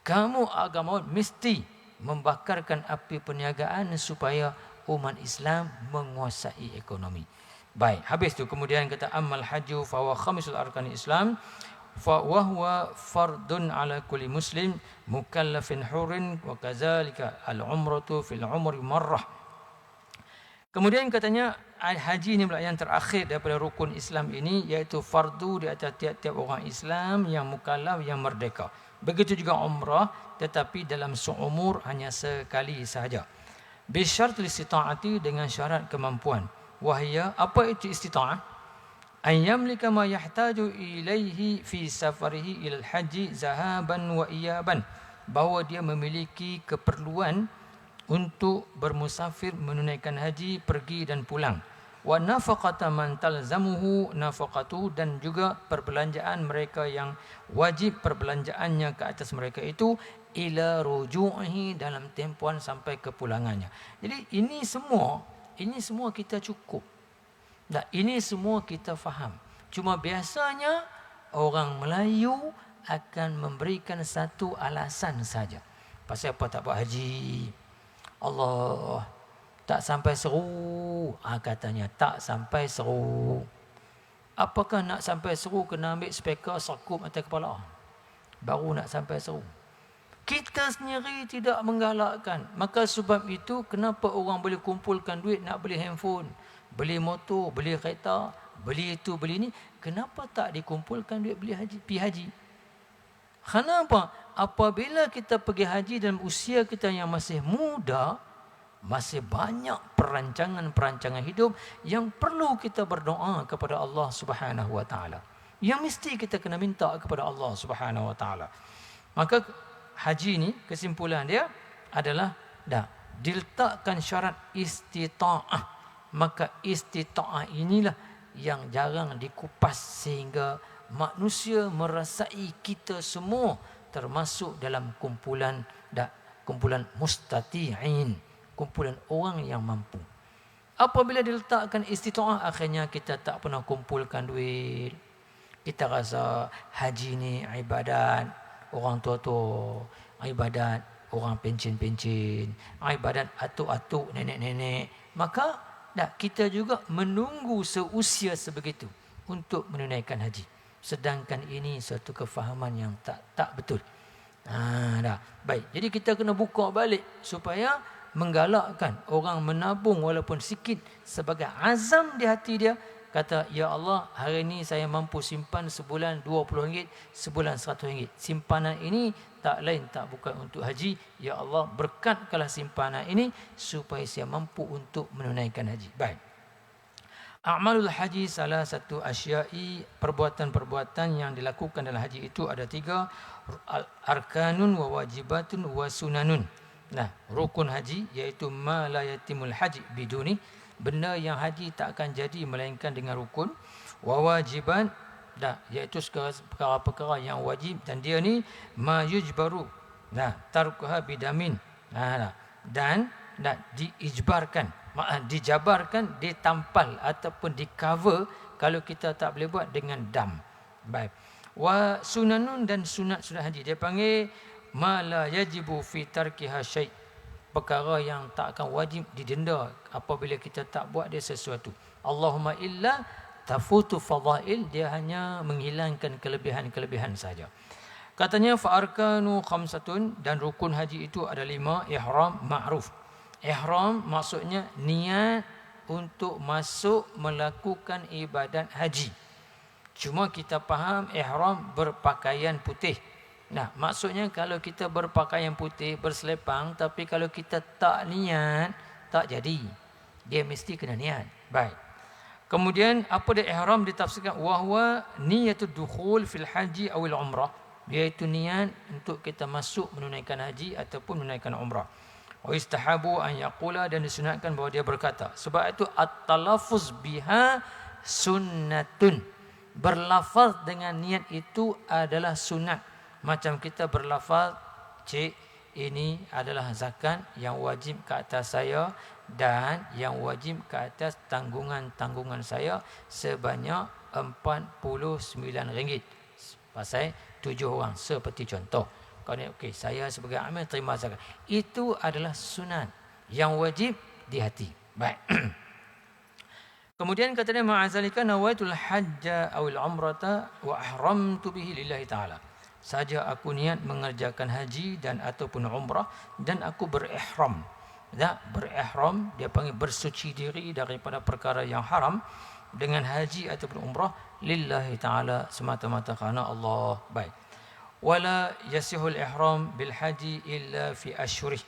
Kamu agamawan mesti membakarkan api perniagaan supaya umat Islam menguasai ekonomi. Baik, habis tu kemudian kata amal haju fa huwa khamisul arkanil Islam fa huwa fardun ala kulli muslim mukallafin hurin wa kadzalika al umratu fil umri marrah. Kemudian katanya haji ini pula yang terakhir daripada rukun Islam ini, iaitu fardu di atas tiap-tiap orang Islam yang mukallaf, yang merdeka. Begitu juga umrah, tetapi dalam seumur hanya sekali sahaja. Bisyartul istita'ati, dengan syarat kemampuan. Wahya, apa itu istita'ah? An yamlika ma yahtaju ilaihi fi safarihi ilal haji zahaban wa iyaban. Bahawa dia memiliki keperluan untuk bermusafir menunaikan haji, pergi dan pulang. Wa nafaqata man talzamuhu nafaqatu, dan juga perbelanjaan mereka yang wajib perbelanjaannya ke atas mereka itu ila ruju'ihi, dalam tempohan sampai kepulangannya. Jadi ini semua kita cukup. Dan ini semua kita faham. Cuma biasanya orang Melayu akan memberikan satu alasan saja. Pasal apa tak buat haji? Allah, tak sampai seru. Katanya tak sampai seru. Apakah nak sampai seru kena ambil speaker sakup atas kepala? Baru nak sampai seru. Kita sendiri tidak menggalakkan. Maka sebab itu kenapa orang boleh kumpulkan duit nak beli handphone, beli motor, beli kereta, beli itu, beli ini. Kenapa tak dikumpulkan duit beli haji, pergi haji? Kenapa? Apabila kita pergi haji dalam usia kita yang masih muda, masih banyak perancangan-perancangan hidup yang perlu kita berdoa kepada Allah Subhanahu wa taala. Yang mesti kita kena minta kepada Allah Subhanahu wa taala. Maka haji ni kesimpulan dia adalah diletakkan syarat istita'ah. Maka istita'ah inilah yang jarang dikupas sehingga manusia merasai kita semua termasuk dalam kumpulan mustati'in, kumpulan orang yang mampu. Apabila diletakkan istita'ah, akhirnya kita tak pernah kumpulkan duit. Kita rasa haji ni ibadat orang tua-tua, ibadat orang pencen-pencen, ibadat atuk-atuk, nenek-nenek. Maka kita juga menunggu seusia sebegitu untuk menunaikan haji. Sedangkan ini suatu kefahaman yang tak betul. Baik. Jadi kita kena buka balik supaya menggalakkan orang menabung walaupun sikit sebagai azam di hati dia. Kata, ya Allah, hari ini saya mampu simpan sebulan RM20, sebulan RM100. Simpanan ini tak lain tak bukan untuk haji. Ya Allah, berkatkanlah simpanan ini supaya saya mampu untuk menunaikan haji. Baik. A'malul haji salah satu asyai, perbuatan-perbuatan yang dilakukan dalam haji itu ada 3. Arkanun wa wajibatun wa sunanun. Rukun haji iaitu ma la yatimul haji biduni, benda yang haji tak akan jadi melainkan dengan rukun. Wa wajiban, iaitu perkara-perkara yang wajib, dan dia ni ma yujbaru tarkuha bidamin, dan dijabarkan, ditampal ataupun di cover kalau kita tak boleh buat dengan dam. Baik. Wa sunanun, dan sunat-sunat haji dia panggil ma la yajibu fi tarkiha syai', perkara yang tak akan wajib didenda apabila kita tak buat dia sesuatu. Allahumma illa tafutu fadail, dia hanya menghilangkan kelebihan-kelebihan saja. Katanya fa arkanu khamsatun, dan rukun haji itu ada 5. Ihram ma'ruf. Ihram maksudnya niat untuk masuk melakukan ibadat haji. Cuma kita faham ihram berpakaian putih. Nah, maksudnya kalau kita berpakaian putih, berselepang, tapi kalau kita tak niat, tak jadi. Dia mesti kena niat. Baik. Kemudian apa dia ihram ditafsirkan wahwa niyatud dukhul fil haji awil umrah, iaitu niat untuk kita masuk menunaikan haji ataupun menunaikan umrah. Wa istahabu an yaqula, dan disunatkan bahawa dia berkata. Sebab itu at-talaffuz biha sunnatun. Berlafaz dengan niat itu adalah sunat. Macam kita berlafaz, cik, ini adalah zakat yang wajib ke atas saya dan yang wajib ke atas tanggungan-tanggungan saya sebanyak RM49. Pasal 7 orang seperti contoh. Kau ni okey, saya sebagai amil terima zakat. Itu adalah sunat yang wajib di hati. Baik. Kemudian kata dia ma'azalika nawaitul hajja awil umrata wa ahramtu bihi lillahi ta'ala. Saja aku niat mengerjakan haji dan ataupun umrah, dan aku berihram. Ya, berihram dia panggil bersuci diri daripada perkara yang haram dengan haji ataupun umrah lillahi ta'ala, semata-mata kerana Allah. Baik. Wala yasihul ihram bil haji illa fi ashhurih.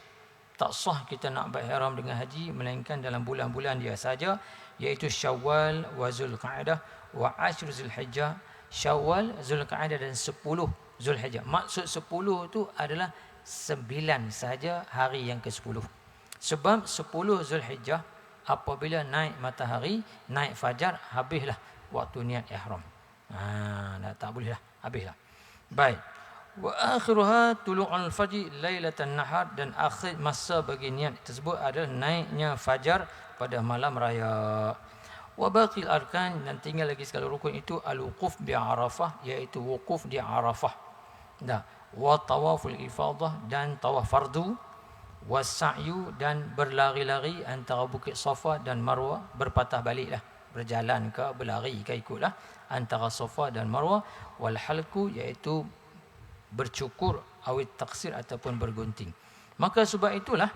Tak sah kita nak berihram dengan haji melainkan dalam bulan-bulan dia saja, iaitu Syawal wa Zulqa'dah wa Ashr Zulhijjah. Syawal, Zulqa'dah dan 10 Zulhijjah. Maksud 10 tu adalah 9 saja hari yang ke-10. Sebab 10 Zulhijjah apabila naik matahari, naik fajar, habislah waktu niat ihram. Tak boleh lah, habislah. Baik. Wa akhiruha tulu'ul fajr lailatan nahar, dan akhir masa bagi niat tersebut adalah naiknya fajar pada malam raya. Wa baqil arkan, dan tinggal lagi sekali rukun itu al-wuquf bi Arafah, iaitu wukuf di Arafah. Wa tawaful ifadah, dan tawaf fardu. Wa sa'yu, dan berlari-lari antara Bukit Safa dan Marwah, berpatah baliklah, berjalan ke berlari ke ikutlah antara Safa dan Marwah. Wal halku, iaitu bercukur, awit taksir ataupun bergunting. Maka sebab itulah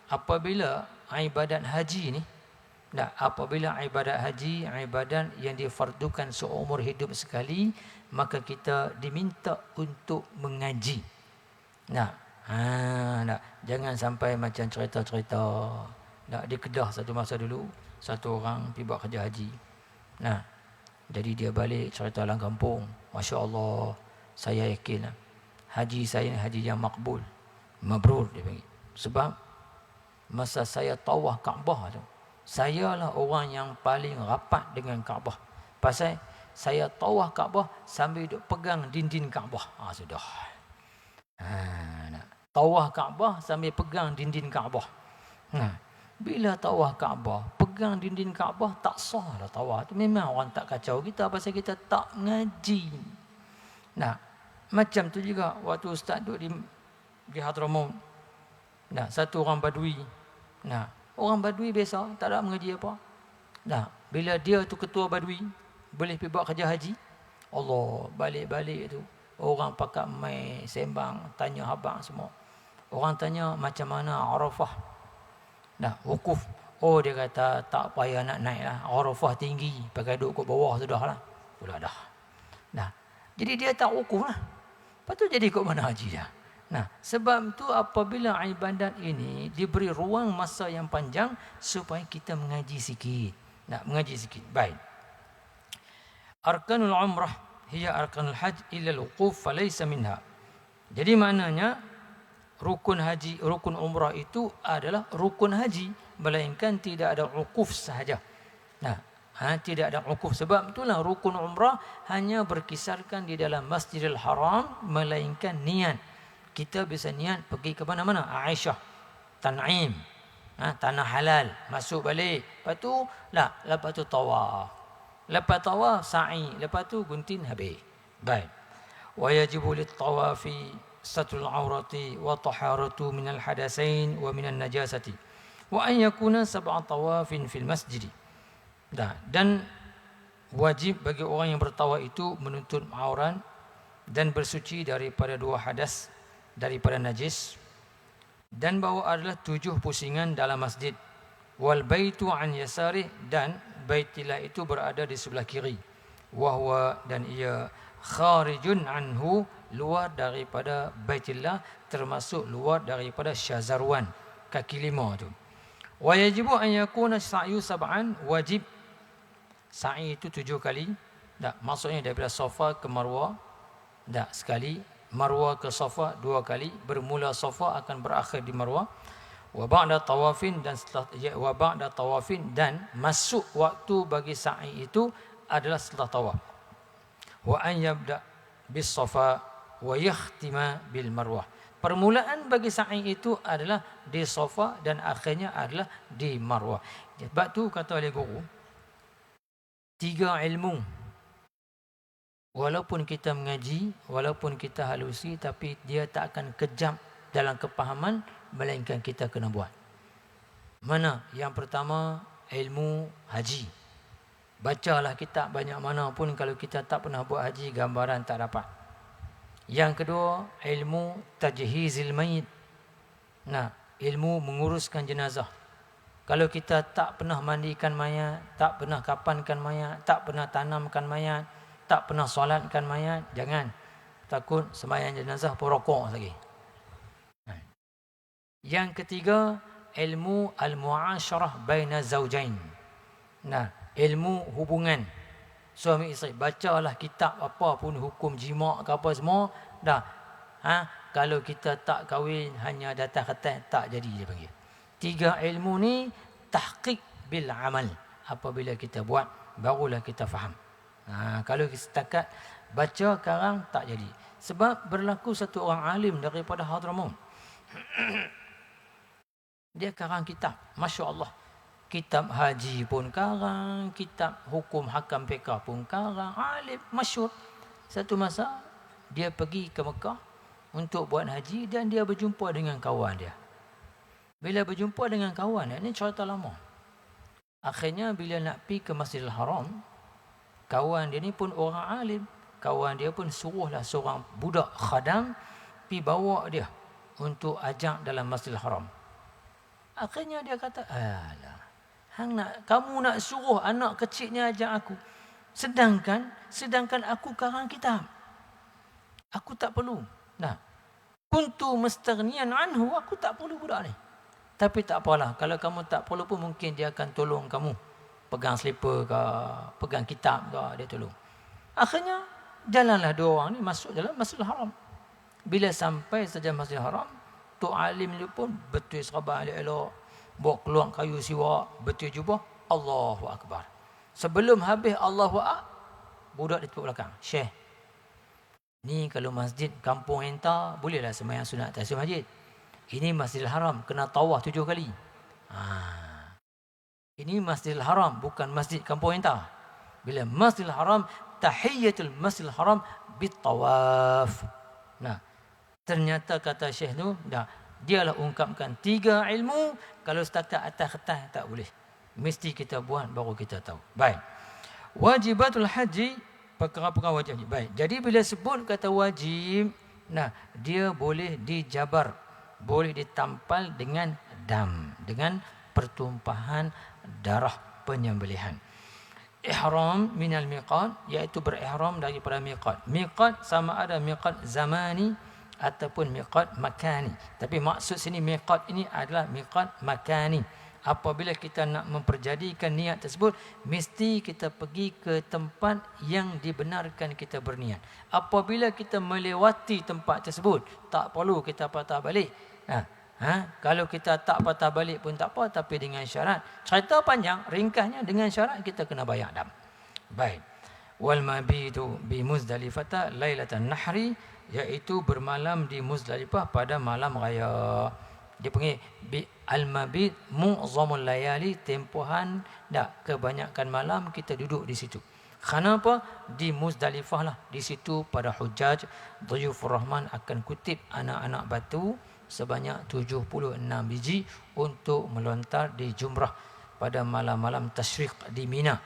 apabila ibadat haji ni, apabila ibadat haji, ibadat yang difardukan seumur hidup sekali, maka kita diminta untuk mengaji. Jangan sampai macam cerita-cerita. Di Kedah satu masa dulu, satu orang pergi buat kerja haji. Jadi dia balik cerita dalam kampung, Masya Allah, saya yakin haji saya ni haji yang makbul, mabrur dia panggil. Sebab masa saya tawaf Kaabah tu, saya lah orang yang paling rapat dengan Kaabah. Pasal saya tawaf Kaabah sambil duk pegang dinding Kaabah. Sudah. Tawaf Kaabah sambil pegang dinding Kaabah. Bila tawaf Kaabah, pegang dinding Kaabah, tak sah lah tawaf tu. Memang orang tak kacau kita pasal kita tak ngaji. Macam tu juga waktu ustaz duduk di Hadramaut. Satu orang Badui. Orang Badui biasa, tak ada mengaji apa. Bila dia tu ketua Badui, boleh pergi buat kerja haji. Allah, balik-balik tu orang pakat mai sembang, tanya habang semua. Orang tanya macam mana Arafah. Wukuf. Dia kata tak payah nak naik lah. Arafah tinggi, pakai duduk kat bawah sudah lah. Pula dah. Jadi dia tak wukuf lah. Lepas tu jadi kat mana haji dah. Sebab tu apabila ibadat ini diberi ruang masa yang panjang supaya kita mengaji sikit. Mengaji sikit. Baik. Arkanul umrah hiya arkanul hajj illa al-wuquf falaysa minha. Jadi maknanya rukun haji, rukun umrah itu adalah rukun haji, melainkan tidak ada wukuf sahaja. Tidak ada wukuf. Sebab itulah rukun umrah hanya berkisarkan di dalam Masjidil Haram, melainkan niat. Kita bisa niat pergi ke mana-mana. Aisyah, Tan'im, tanah halal, masuk balik. Lepas tu tawaf. Lepas tawaf, sa'i. Lepas tu gunting habis. Baik. Wa yajibu lit-tawafi satrul aurati wa taharatu minal hadasain wa minan najasati. Wa an yakuna sab'a tawafin fil masjid. Dan wajib bagi orang yang bertawaf itu menutup aurat dan bersuci daripada 2 hadas, daripada najis, dan bahawa adalah 7 pusingan dalam masjid. Wal baitu an yasarih, dan baitillah itu berada di sebelah kiri. Wahwa, dan ia kharijun anhu, luar daripada baitillah, termasuk luar daripada Syazarwan, kaki 5 tu. Wa yajibu an yakuna sa'yu sab'an, wajib sa'i itu 7 kali. Maksudnya daripada Safa ke Marwah sekali, Marwah ke Safa 2 kali, bermula Safa akan berakhir di Marwah. Wa ba'da tawafin, dan setelah dan masuk waktu bagi sa'i itu adalah setelah tawaf. Wa an yabda bis Safa wa yakhtima bil Marwah. Permulaan bagi sa'i itu adalah di Safa dan akhirnya adalah di Marwah. Sebab tu kata oleh guru, 3 ilmu, walaupun kita mengaji, walaupun kita halusi, tapi dia tak akan kejam dalam kepahaman, melainkan kita kena buat. Mana? Yang pertama, ilmu haji. Bacalah kitab banyak mana pun, kalau kita tak pernah buat haji, gambaran tak dapat. Yang kedua, ilmu tajhizil mayit. Ilmu menguruskan jenazah. Kalau kita tak pernah mandikan mayat, tak pernah kapankan mayat, tak pernah tanamkan mayat, tak pernah solatkan mayat, jangan. Takut sembahyang jenazah pun rokok lagi. Yang ketiga, ilmu al-mu'asyarah baina zawjain. Ilmu hubungan suami isteri. Bacalah kitab apa pun, hukum jima' ke apa semua. Kalau kita tak kahwin, hanya datang khatam, tak jadi dia panggil. 3 ilmu ni tahqiq bil amal. Apabila kita buat, barulah kita faham. Kalau setakat baca karang, tak jadi. Sebab berlaku satu orang alim daripada Hadramaut. Dia karang kitab, Masya Allah. Kitab haji pun karang, kitab hukum hakam fiqah pun karang, alim, masyhur. Satu masa, dia pergi ke Mekah untuk buat haji, dan dia berjumpa dengan kawan dia. Bila berjumpa dengan kawan dia, ini cerita lama. Akhirnya bila nak pergi ke Masjidil Haram, kawan dia ni pun orang alim. Kawan dia pun suruhlah seorang budak khadam pergi bawa dia untuk ajak dalam Masjidil Haram. Akhirnya dia kata, alah, kamu nak suruh anak kecil ni ajak aku. Sedangkan aku karang kitab. Aku tak perlu. Kuntu mustaghniyan anhu, aku tak perlu budak ni. Tapi tak apalah, kalau kamu tak perlu pun mungkin dia akan tolong kamu. Pegang slipper ke, pegang kitab ke, dia tolong. Akhirnya, jalanlah 2 orang ni masuk dalam Masjidil Haram. Bila sampai saja Masjidil Haram, Tok Alim ni pun betul serabah elok-elok, bawa keluar kayu siwak, betul jubah, Allahu Akbar. Sebelum habis Allahu Akbar, budak di tepuk belakang, Syekh, ni kalau masjid kampung Enta, bolehlah sembahyang sunat atas masjid. Ini Masjidil Haram, kena tawaf 7 kali. Ini Masjidil Haram, bukan masjid kampung Enta. Bila Masjidil Haram, tahiyyatul Masjidil Haram bitawaf. Ternyata kata Syekh tu, dialah ungkapkan 3 ilmu, kalau setakat atas kertas tak boleh. Mesti kita buat baru kita tahu. Baik. Wajibatul haji, perkara-perkara wajib. Baik. Jadi bila sebut kata wajib, dia boleh dijabar, boleh ditampal dengan dam, dengan pertumpahan darah penyembelihan. Ihram minal miqat, iaitu berihram daripada miqat. Miqat sama ada miqat zamani ataupun miqat makani. Tapi maksud sini miqat ini adalah miqat makani. Apabila kita nak memperjadikan niat tersebut, mesti kita pergi ke tempat yang dibenarkan kita berniat. Apabila kita melewati tempat tersebut, tak perlu kita patah balik. Kalau kita tak patah balik pun tak apa, tapi dengan syarat. Cerita panjang, ringkasnya dengan syarat kita kena bayar dam. Baik. Wal mabitu bi Muzdalifah lailatan nahri, iaitu bermalam di Muzdalifah pada malam raya. Dia panggil al-mabit mu'zamul layali, tempohan kebanyakan malam kita duduk di situ. Kenapa? Di Muzdalifah lah. Di situ pada Hujjaj, Dhuyufur Rahman akan kutip anak-anak batu sebanyak 76 biji untuk melontar di jumrah pada malam-malam tasyrik di Mina.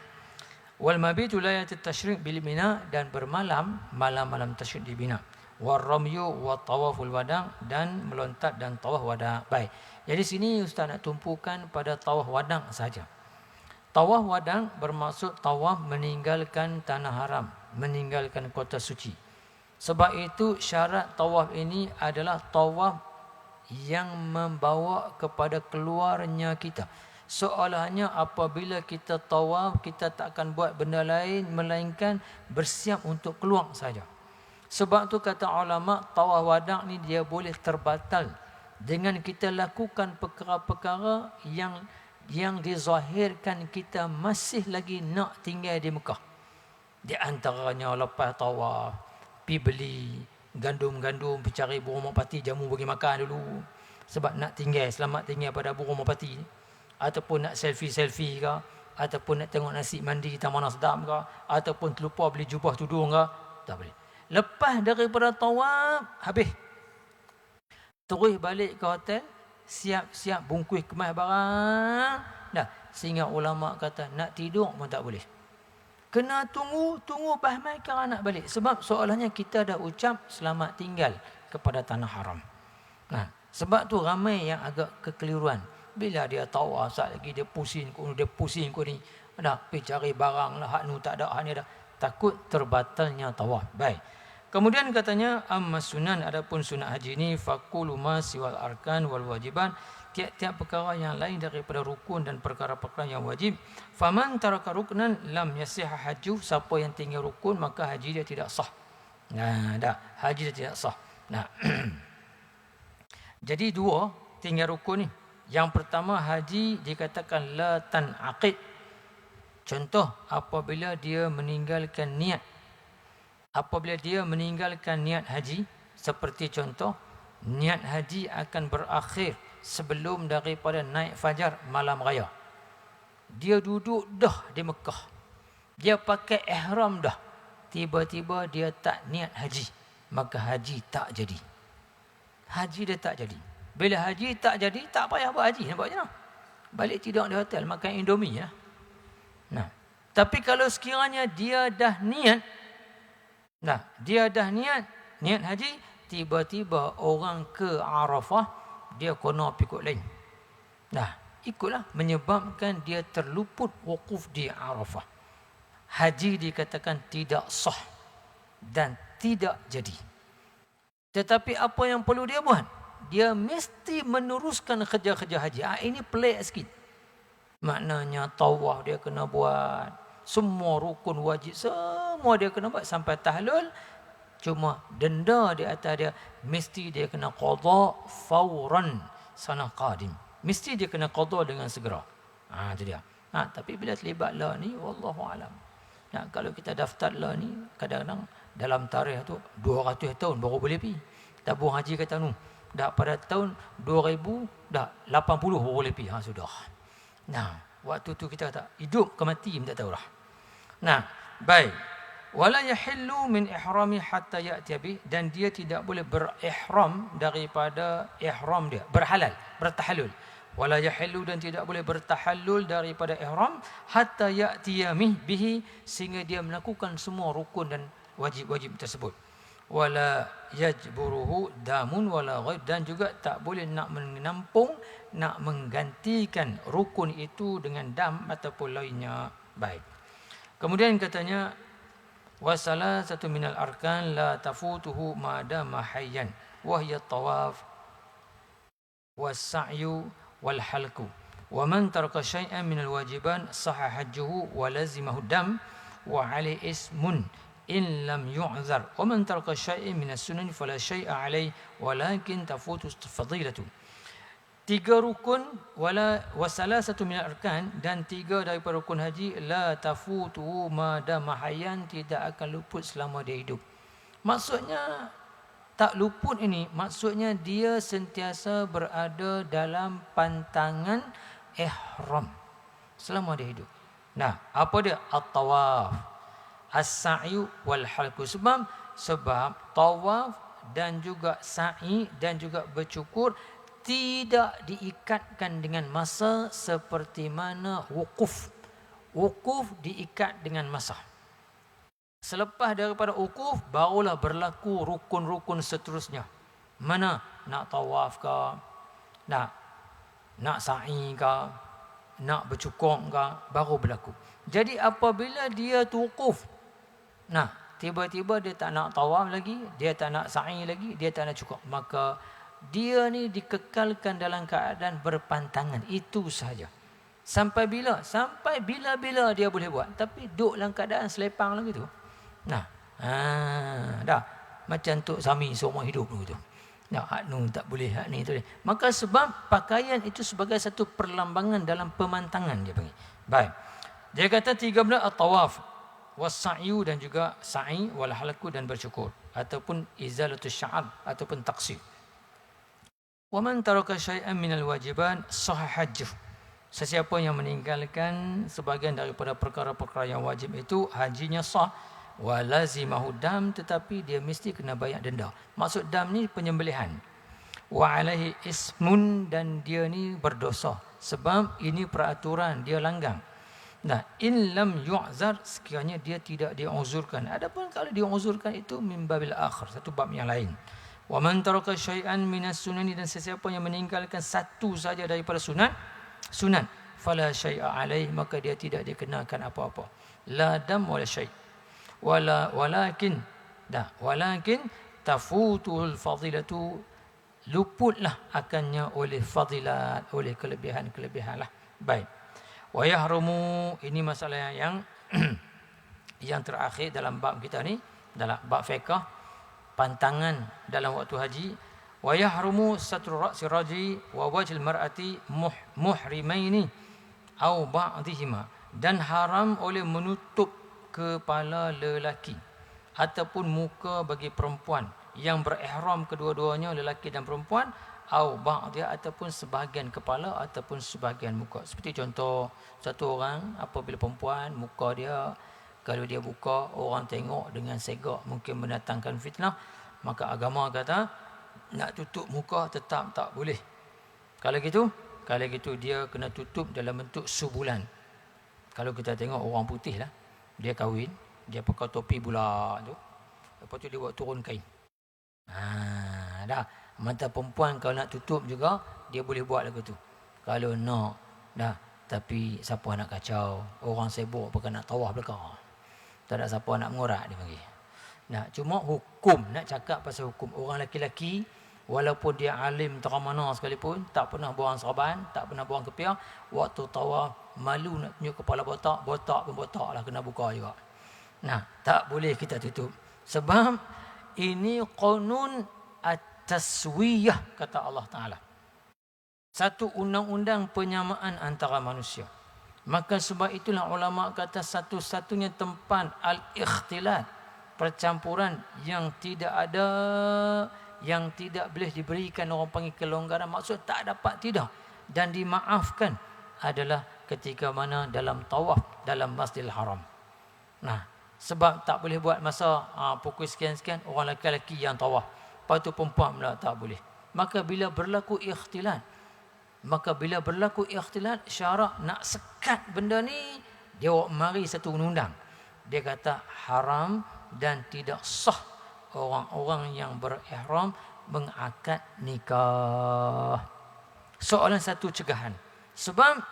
Wal mabitu laylatul tasyrik bil Mina, dan bermalam malam-malam tasyrik di Mina. War ramyu wa tawaful wada', dan melontat dan tawaf wada'. Baik. Jadi sini ustaz nak tumpukan pada tawaf wada' saja. Tawaf wada' bermaksud tawaf meninggalkan tanah haram, meninggalkan kota suci. Sebab itu syarat tawaf ini adalah tawaf yang membawa kepada keluarnya kita. Soalannya apabila kita tawaf, kita tak akan buat benda lain melainkan bersiap untuk keluar saja. Sebab tu kata ulama, tawaf wada' ni dia boleh terbatal dengan kita lakukan perkara-perkara yang dizahirkan kita masih lagi nak tinggal di Mekah. Di antaranya lepas tawaf, pergi beli gandum-gandum, pergi cari burung merpati, jamu bagi makan dulu. Sebab nak tinggal, selamat tinggal pada burung merpati. Ataupun nak selfie-selfie ke, ataupun nak tengok nasi mandi taman sedap ke, ataupun terlupa beli jubah tudung ke, tak boleh. Lepas daripada tawaf, habis. Terus balik ke hotel, siap-siap bungkus kemas barang. Dah, sehingga ulama kata nak tidur pun tak boleh. Kena tunggu bahmai kira nak balik. Sebab soalannya kita dah ucap selamat tinggal kepada tanah haram. Nah, sebab tu ramai yang agak kekeliruan. Bila dia tawaf, saat lagi dia pusing kau ni. Dah, pergi cari barang lah, hak nu tak ada, hak ni ada. Takut terbatalnya tawaf. Baik. Kemudian katanya amma sunan, adapun sunat haji ni faqulu ma siwal arkan wal wajiban, tiap-tiap perkara yang lain daripada rukun dan perkara-perkara yang wajib. Faman taraka ruknan lam yasih hajju, siapa yang tinggal rukun maka haji dia tidak sah. Nah, dah, haji dia tidak sah. Nah. Jadi dua tinggal rukun ni. Yang pertama, haji dikatakan la tanaqid. Contoh apabila dia meninggalkan niat. Apabila dia meninggalkan niat haji, seperti contoh, niat haji akan berakhir sebelum daripada naik fajar malam raya. Dia duduk dah di Mekah. Dia pakai ihram dah. Tiba-tiba dia tak niat haji. Maka haji tak jadi. Haji dia tak jadi. Bila haji tak jadi, tak payah buat haji. Nampak je lah. Balik tidur di hotel, makan Indomie lah. Nah, tapi kalau sekiranya dia dah niat, niat haji, tiba-tiba orang ke Arafah, dia kena pikul lain. Nah, ikutlah, menyebabkan dia terluput wukuf di Arafah. Haji dikatakan tidak sah dan tidak jadi. Tetapi apa yang perlu dia buat? Dia mesti meneruskan kerja-kerja haji. Ini pelik sikit. Maknanya tawaf dia kena buat. Semua rukun wajib, semua dia kena buat sampai tahlul. Cuma denda di atas dia, mesti dia kena qadha fauran sana qadim. Mesti dia kena qadha dengan segera. Itu dia. Tapi bila terlibat la ni, wallahu alam. Kalau kita daftar la ni, kadang-kadang dalam tarikh tu 200 tahun baru boleh pergi. Tabung haji kata dah pada tahun 2000 dah 80 baru boleh pergi. Sudah. Waktu tu kita kata hidup ke mati tak tahulah. Baik. Wala yahillu min ihrami hatta ya'ti bi, dan dia tidak boleh berihram daripada ihram dia, bertahallul. Wala yahillu, dan tidak boleh bertahallul daripada ihram hatta ya'ti bihi, sehingga dia melakukan semua rukun dan wajib-wajib tersebut. Wala yajburuhu damun wala ghaib, dan juga tak boleh nak menampung, nak menggantikan rukun itu dengan dam ataupun lainnya. Baik. Kemudian katanya wasala satu minal arkan la tafutuhu madama hayyan wa hiya tawaf was-sa'yu wal halqu wa man taraka syai'an minal wajiban sahha hajjuhu wa lazimahu dam wa alayhi ismun in lam yu'zar wa man taraka syai'an minas sunan fala syai'a alayhi walakin tafutu fadilatu. 3 rukun wasala satu minal arkan, dan 3 daripada rukun haji la tafutu madama hayyan, tidak akan luput selama dia hidup. Maksudnya tak luput ini, maksudnya dia sentiasa berada dalam pantangan ihram selama dia hidup. Apa dia? At-tawaf, as-sa'yu wal halqu. Sebab tawaf dan juga sa'i dan juga bercukur tidak diikatkan dengan masa seperti mana wukuf. Wukuf diikat dengan masa. Selepas daripada wukuf, barulah berlaku rukun-rukun seterusnya. Mana? Nak tawaf ke? Nak sa'i ke? Nak bercukong ke? Baru berlaku. Jadi apabila dia wukuf, tiba-tiba dia tak nak tawaf lagi, dia tak nak sa'i lagi, dia tak nak cukong, maka dia ni dikekalkan dalam keadaan berpantangan. Itu sahaja. Sampai bila? Sampai bila-bila dia boleh buat. Tapi duduk dalam keadaan selepang lagi tu. Dah. Macam Tok Sami seumur hidup tu. Hak nu tak boleh, hak ni tu. Maka sebab pakaian itu sebagai satu perlambangan dalam pemantangan dia panggil. Baik. Dia kata 13 at-tawaf was-sa'yu dan juga sa'i wal halaqu dan bercukur ataupun izalatus sya'ab ataupun taqsir. Wa man taraka syai'an minal wajiban sahha hajjuh. Sesiapa yang meninggalkan sebahagian daripada perkara-perkara yang wajib itu, hajinya sah. Wa lazimahu dam, tetapi dia mesti kena bayar denda. Maksud dam ni penyembelihan. Wa alaihi ismun, dan dia ni berdosa sebab ini peraturan dia langgang. In lam yu'zar, sekiranya dia tidak diuzurkan. Adapun kalau diuzurkan itu min babil akhir, satu bab yang lain. Wa man taraka syai'an minas sunani, dan sesiapa yang meninggalkan satu saja daripada sunat fala syai'a alaih, maka dia tidak dikenakan apa-apa. La dam wala syai'. Walakin tafutuhul fadilatu, luputlah akannya oleh fadilat, oleh kelebihan-kelebihan lah. Baik. Wa yahrumu, ini masalah yang yang terakhir dalam bab kita ni, dalam bab fiqh, pantangan dalam waktu haji. Wa yahrumu satru ra'si raji wa wajhil mar'ati muhrimaini au ba'dihima, dan haram oleh menutup kepala lelaki ataupun muka bagi perempuan yang berihram, kedua-duanya lelaki dan perempuan, au ba'dihha, ataupun sebahagian kepala ataupun sebahagian muka. Seperti contoh, satu orang apabila perempuan, muka dia kalau dia buka, orang tengok dengan segak, mungkin mendatangkan fitnah, maka agama kata nak tutup muka tetap tak boleh. Kalau gitu dia kena tutup dalam bentuk subulan. Kalau kita tengok orang putih lah, dia kahwin, dia pakai topi bulat tu, lepas tu dia buat turun kain. Dah. Mata perempuan kalau nak tutup juga, dia boleh buat lagu tu. Kalau nak, dah. Tapi siapa nak kacau? Orang sibuk pakai nak tawaf belakang. Tak ada siapa nak mengorak, dia panggil. Cuma hukum, nak cakap pasal hukum. Orang lelaki, walaupun dia alim teramana sekalipun, tak pernah buang serban, tak pernah buang kepiah, waktu tawaf malu nak tunjuk kepala botak pun botak lah, kena buka juga. Tak boleh kita tutup. Sebab ini qanun at-taswiyah, kata Allah Ta'ala. Satu undang-undang penyamaan antara manusia. Maka sebab itulah ulama kata satu-satunya tempat al-ikhtilat, percampuran yang tidak ada, yang tidak boleh diberikan orang panggil kelonggaran, maksud tak dapat tidak dan dimaafkan, adalah ketika mana dalam tawaf dalam Masjidil Haram. Sebab tak boleh buat masa pukul sekian-sekian orang lelaki yang tawaf, lepas tu perempuan pula tak boleh. Maka bila berlaku ikhtilat, syarak nak sekat benda ni, dia mari satu undang. Dia kata haram dan tidak sah orang-orang yang berihram mengakad nikah. Soalan satu cegahan. Sebab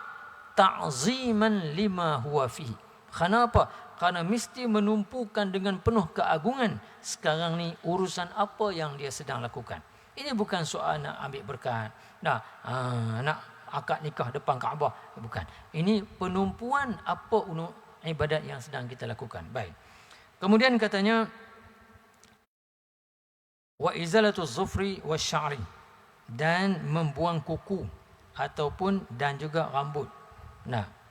ta'ziman lima huwa fihi. Kenapa? Kerana mesti menumpukan dengan penuh keagungan sekarang ni urusan apa yang dia sedang lakukan. Ini bukan soal nak ambil berkat, nak akad nikah depan Kaabah, bukan. Ini penumpuan apa ibadat yang sedang kita lakukan. Baik. Kemudian katanya wa izalatu zufri wasy'ari, dan membuang kuku ataupun dan juga rambut.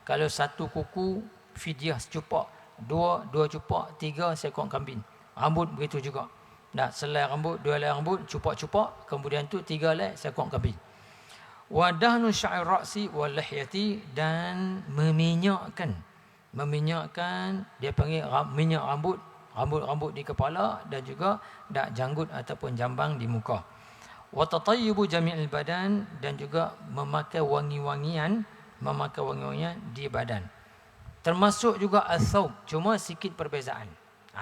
Kalau satu kuku fidyah secupak, dua cupak, tiga seekor kambing. Rambut begitu juga. Selai rambut, dua helai rambut, cupak-cupak, kemudian tu tiga helai seekor kambing. Wa dahnu sya'ir ra'si wal lihyati, dan meminyakkan, dia panggil minyak rambut di kepala dan juga janggut ataupun jambang di muka. Wa tatayyibu jami'il badan, dan juga memakai wangi-wangian di badan. Termasuk juga as-saub, cuma sikit perbezaan.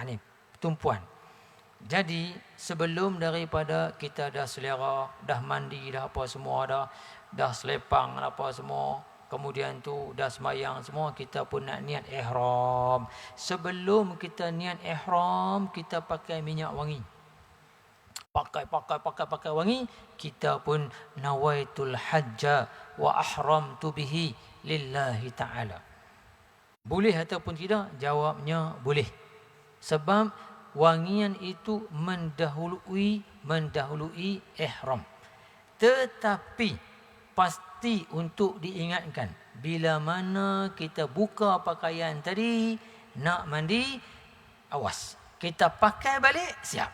Ni tumpuan. Jadi sebelum daripada kita dah selera, dah mandi, dah apa semua dah selepang apa semua, kemudian tu dah semayang semua, kita pun nak niat ihram. Sebelum kita niat ihram, kita pakai minyak wangi. Pakai wangi, kita pun nawaitul hajja wa ahramtu bihi lillahi ta'ala. Boleh ataupun tidak? Jawabnya boleh. Sebab wangian itu mendahului ihram. Tetapi pasti untuk diingatkan, bila mana kita buka pakaian tadi, nak mandi, awas. Kita pakai balik, siap.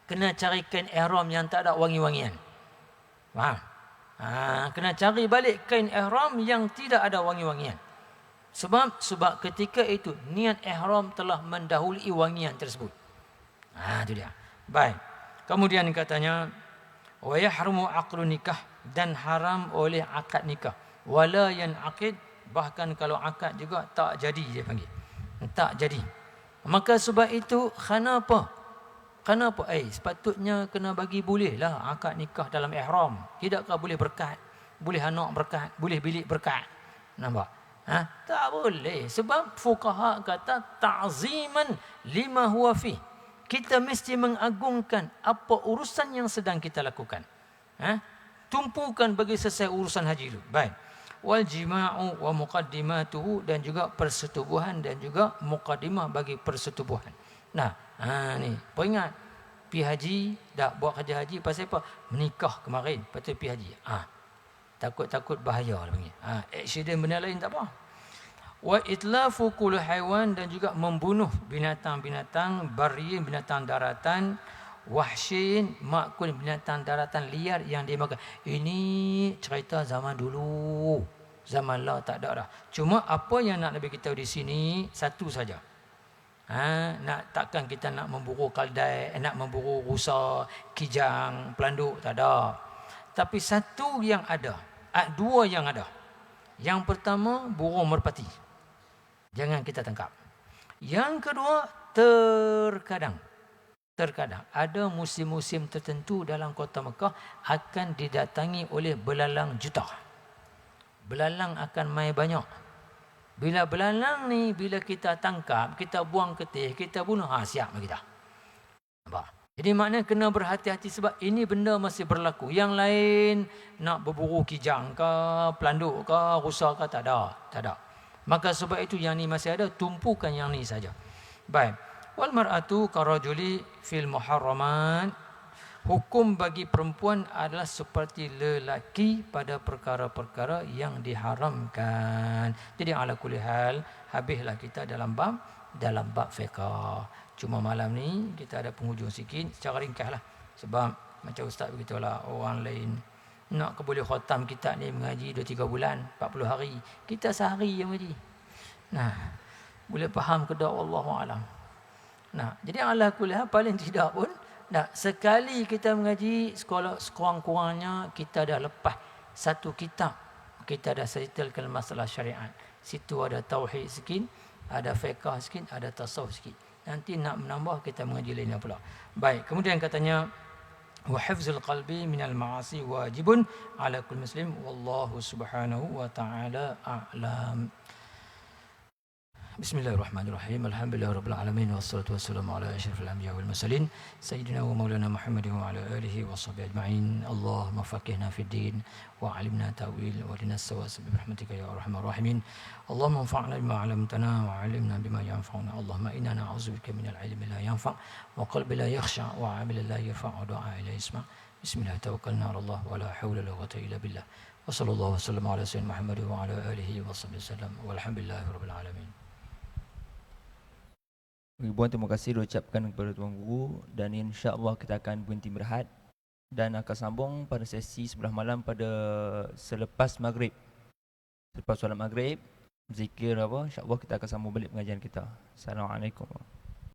Kena cari kain ihram yang tak ada wangi-wangian. Faham? Kena cari balik kain ihram yang tidak ada wangi-wangian. Sebab ketika itu niat ihram telah mendahului wangian tersebut. Itu dia. Baik. Kemudian katanya, wa yahrumu aqdu nikah, dan haram oleh akad nikah. Wala yanaqid, bahkan kalau akad juga tak jadi, dia panggil. Tak jadi. Maka sebab itu kenapa? Sepatutnya kena bagi bolehlah akad nikah dalam ihram. Tidakkah boleh berkat? Boleh anak berkat? Boleh bilik berkat? Nampak? Tak boleh. Sebab fuqaha kata ta'ziman lima huwa fi. Kita mesti mengagungkan apa urusan yang sedang kita lakukan. Tumpukan bagi selesai urusan haji dulu. Baik. Wal jima'u wa muqaddimatuhu, dan juga persetubuhan dan juga muqaddimah bagi persetubuhan. Ni, peringat, pi haji, dah buat kerja haji, pasal apa? Menikah kemarin, lepas tu pi haji. Takut bahaya lah panggil. Accident benda lain tak apa. Wa itlafu kulli haiwan, dan juga membunuh binatang-binatang barri, binatang daratan, wahsyin, makul, binatang daratan liar yang dimakan. Ini cerita zaman dulu. Zaman lah tak ada dah. Cuma apa yang nak Nabi kita di sini satu saja. Takkan kita nak memburu kaldai, nak memburu rusa, kijang, pelanduk, tak ada. Tapi satu yang ada, dua yang ada. Yang pertama, burung merpati. Jangan kita tangkap. Yang kedua, terkadang ada musim-musim tertentu dalam kota Mekah akan didatangi oleh belalang juta. Belalang akan mai banyak. Bila belalang ni, bila kita tangkap, kita buang ketih, kita bunuh, siap kita. Nampak? Jadi maknanya kena berhati-hati sebab ini benda masih berlaku. Yang lain nak berburu kijang ke, pelanduk ke, rusa ke, tak ada. Maka sebab itu yang ni masih ada, tumpukan yang ni saja. Baik. Wal mar'atu karajuli fil muharramat. Hukum bagi perempuan adalah seperti lelaki pada perkara-perkara yang diharamkan. Jadi ala kulli hal, habislah kita dalam bab fiqh. Cuma malam ni kita ada penghujung sikit secara ringkaslah. Sebab macam ustaz begitulah, orang lain nak boleh khatam kitab ni mengaji 2-3 bulan, 40 hari. Kita sehari je mengaji. Boleh faham ke tak, wallahu alam. Jadi ala kulli hal, paling tidak pun sekali kita mengaji sekolah, sekurang-kurangnya kita dah lepas satu kitab, kita dah settlekan masalah syariat. Situ ada tauhid sikit, ada fiqh sikit, ada tasawuf sikit. Nanti nak menambah, kita mengaji lainnya pula. Baik, kemudian katanya wa hifzul qalbi minal ma'asi wajibun ala kulli muslim, wallahu subhanahu wa ta'ala a'lam. Bismillahirrahmanirrahim. Alhamdulillahirabbil alamin, wassalatu wassalamu ala asyrafil anbiya wal mursalin sayyidina wa maulana Muhammadin wa ala alihi washabbihi ajma'in. Allahumma faqihna fid din wa 'allimna ta'wil wa lina as-sawab bi rahmatika ya arhamar rahimin. Allahumma anfa'na bima 'allamtana wa 'allimna bima yanfa'una. Allahumma inna na'udzubika minal 'ilmi la yanfa' wa qalbi la yakhsha' wa 'amalin la yarfa' wa du'a la yasma'. Bismillah, tawakkalna 'ala Allah wa la hawla wa la quwwata illa billah. Wa sallallahu wasallam ala sayyidina Muhammad wa ala alihi washabbihi wasallam. Walhamdulillahirabbil alamin. Ribuan terima kasih diucapkan kepada Tuan Guru, dan insya-Allah kita akan berhenti berehat dan akan sambung pada sesi sebelah malam pada selepas maghrib. Selepas solat maghrib, zikir insya-Allah kita akan sambung balik pengajian kita. Assalamualaikum.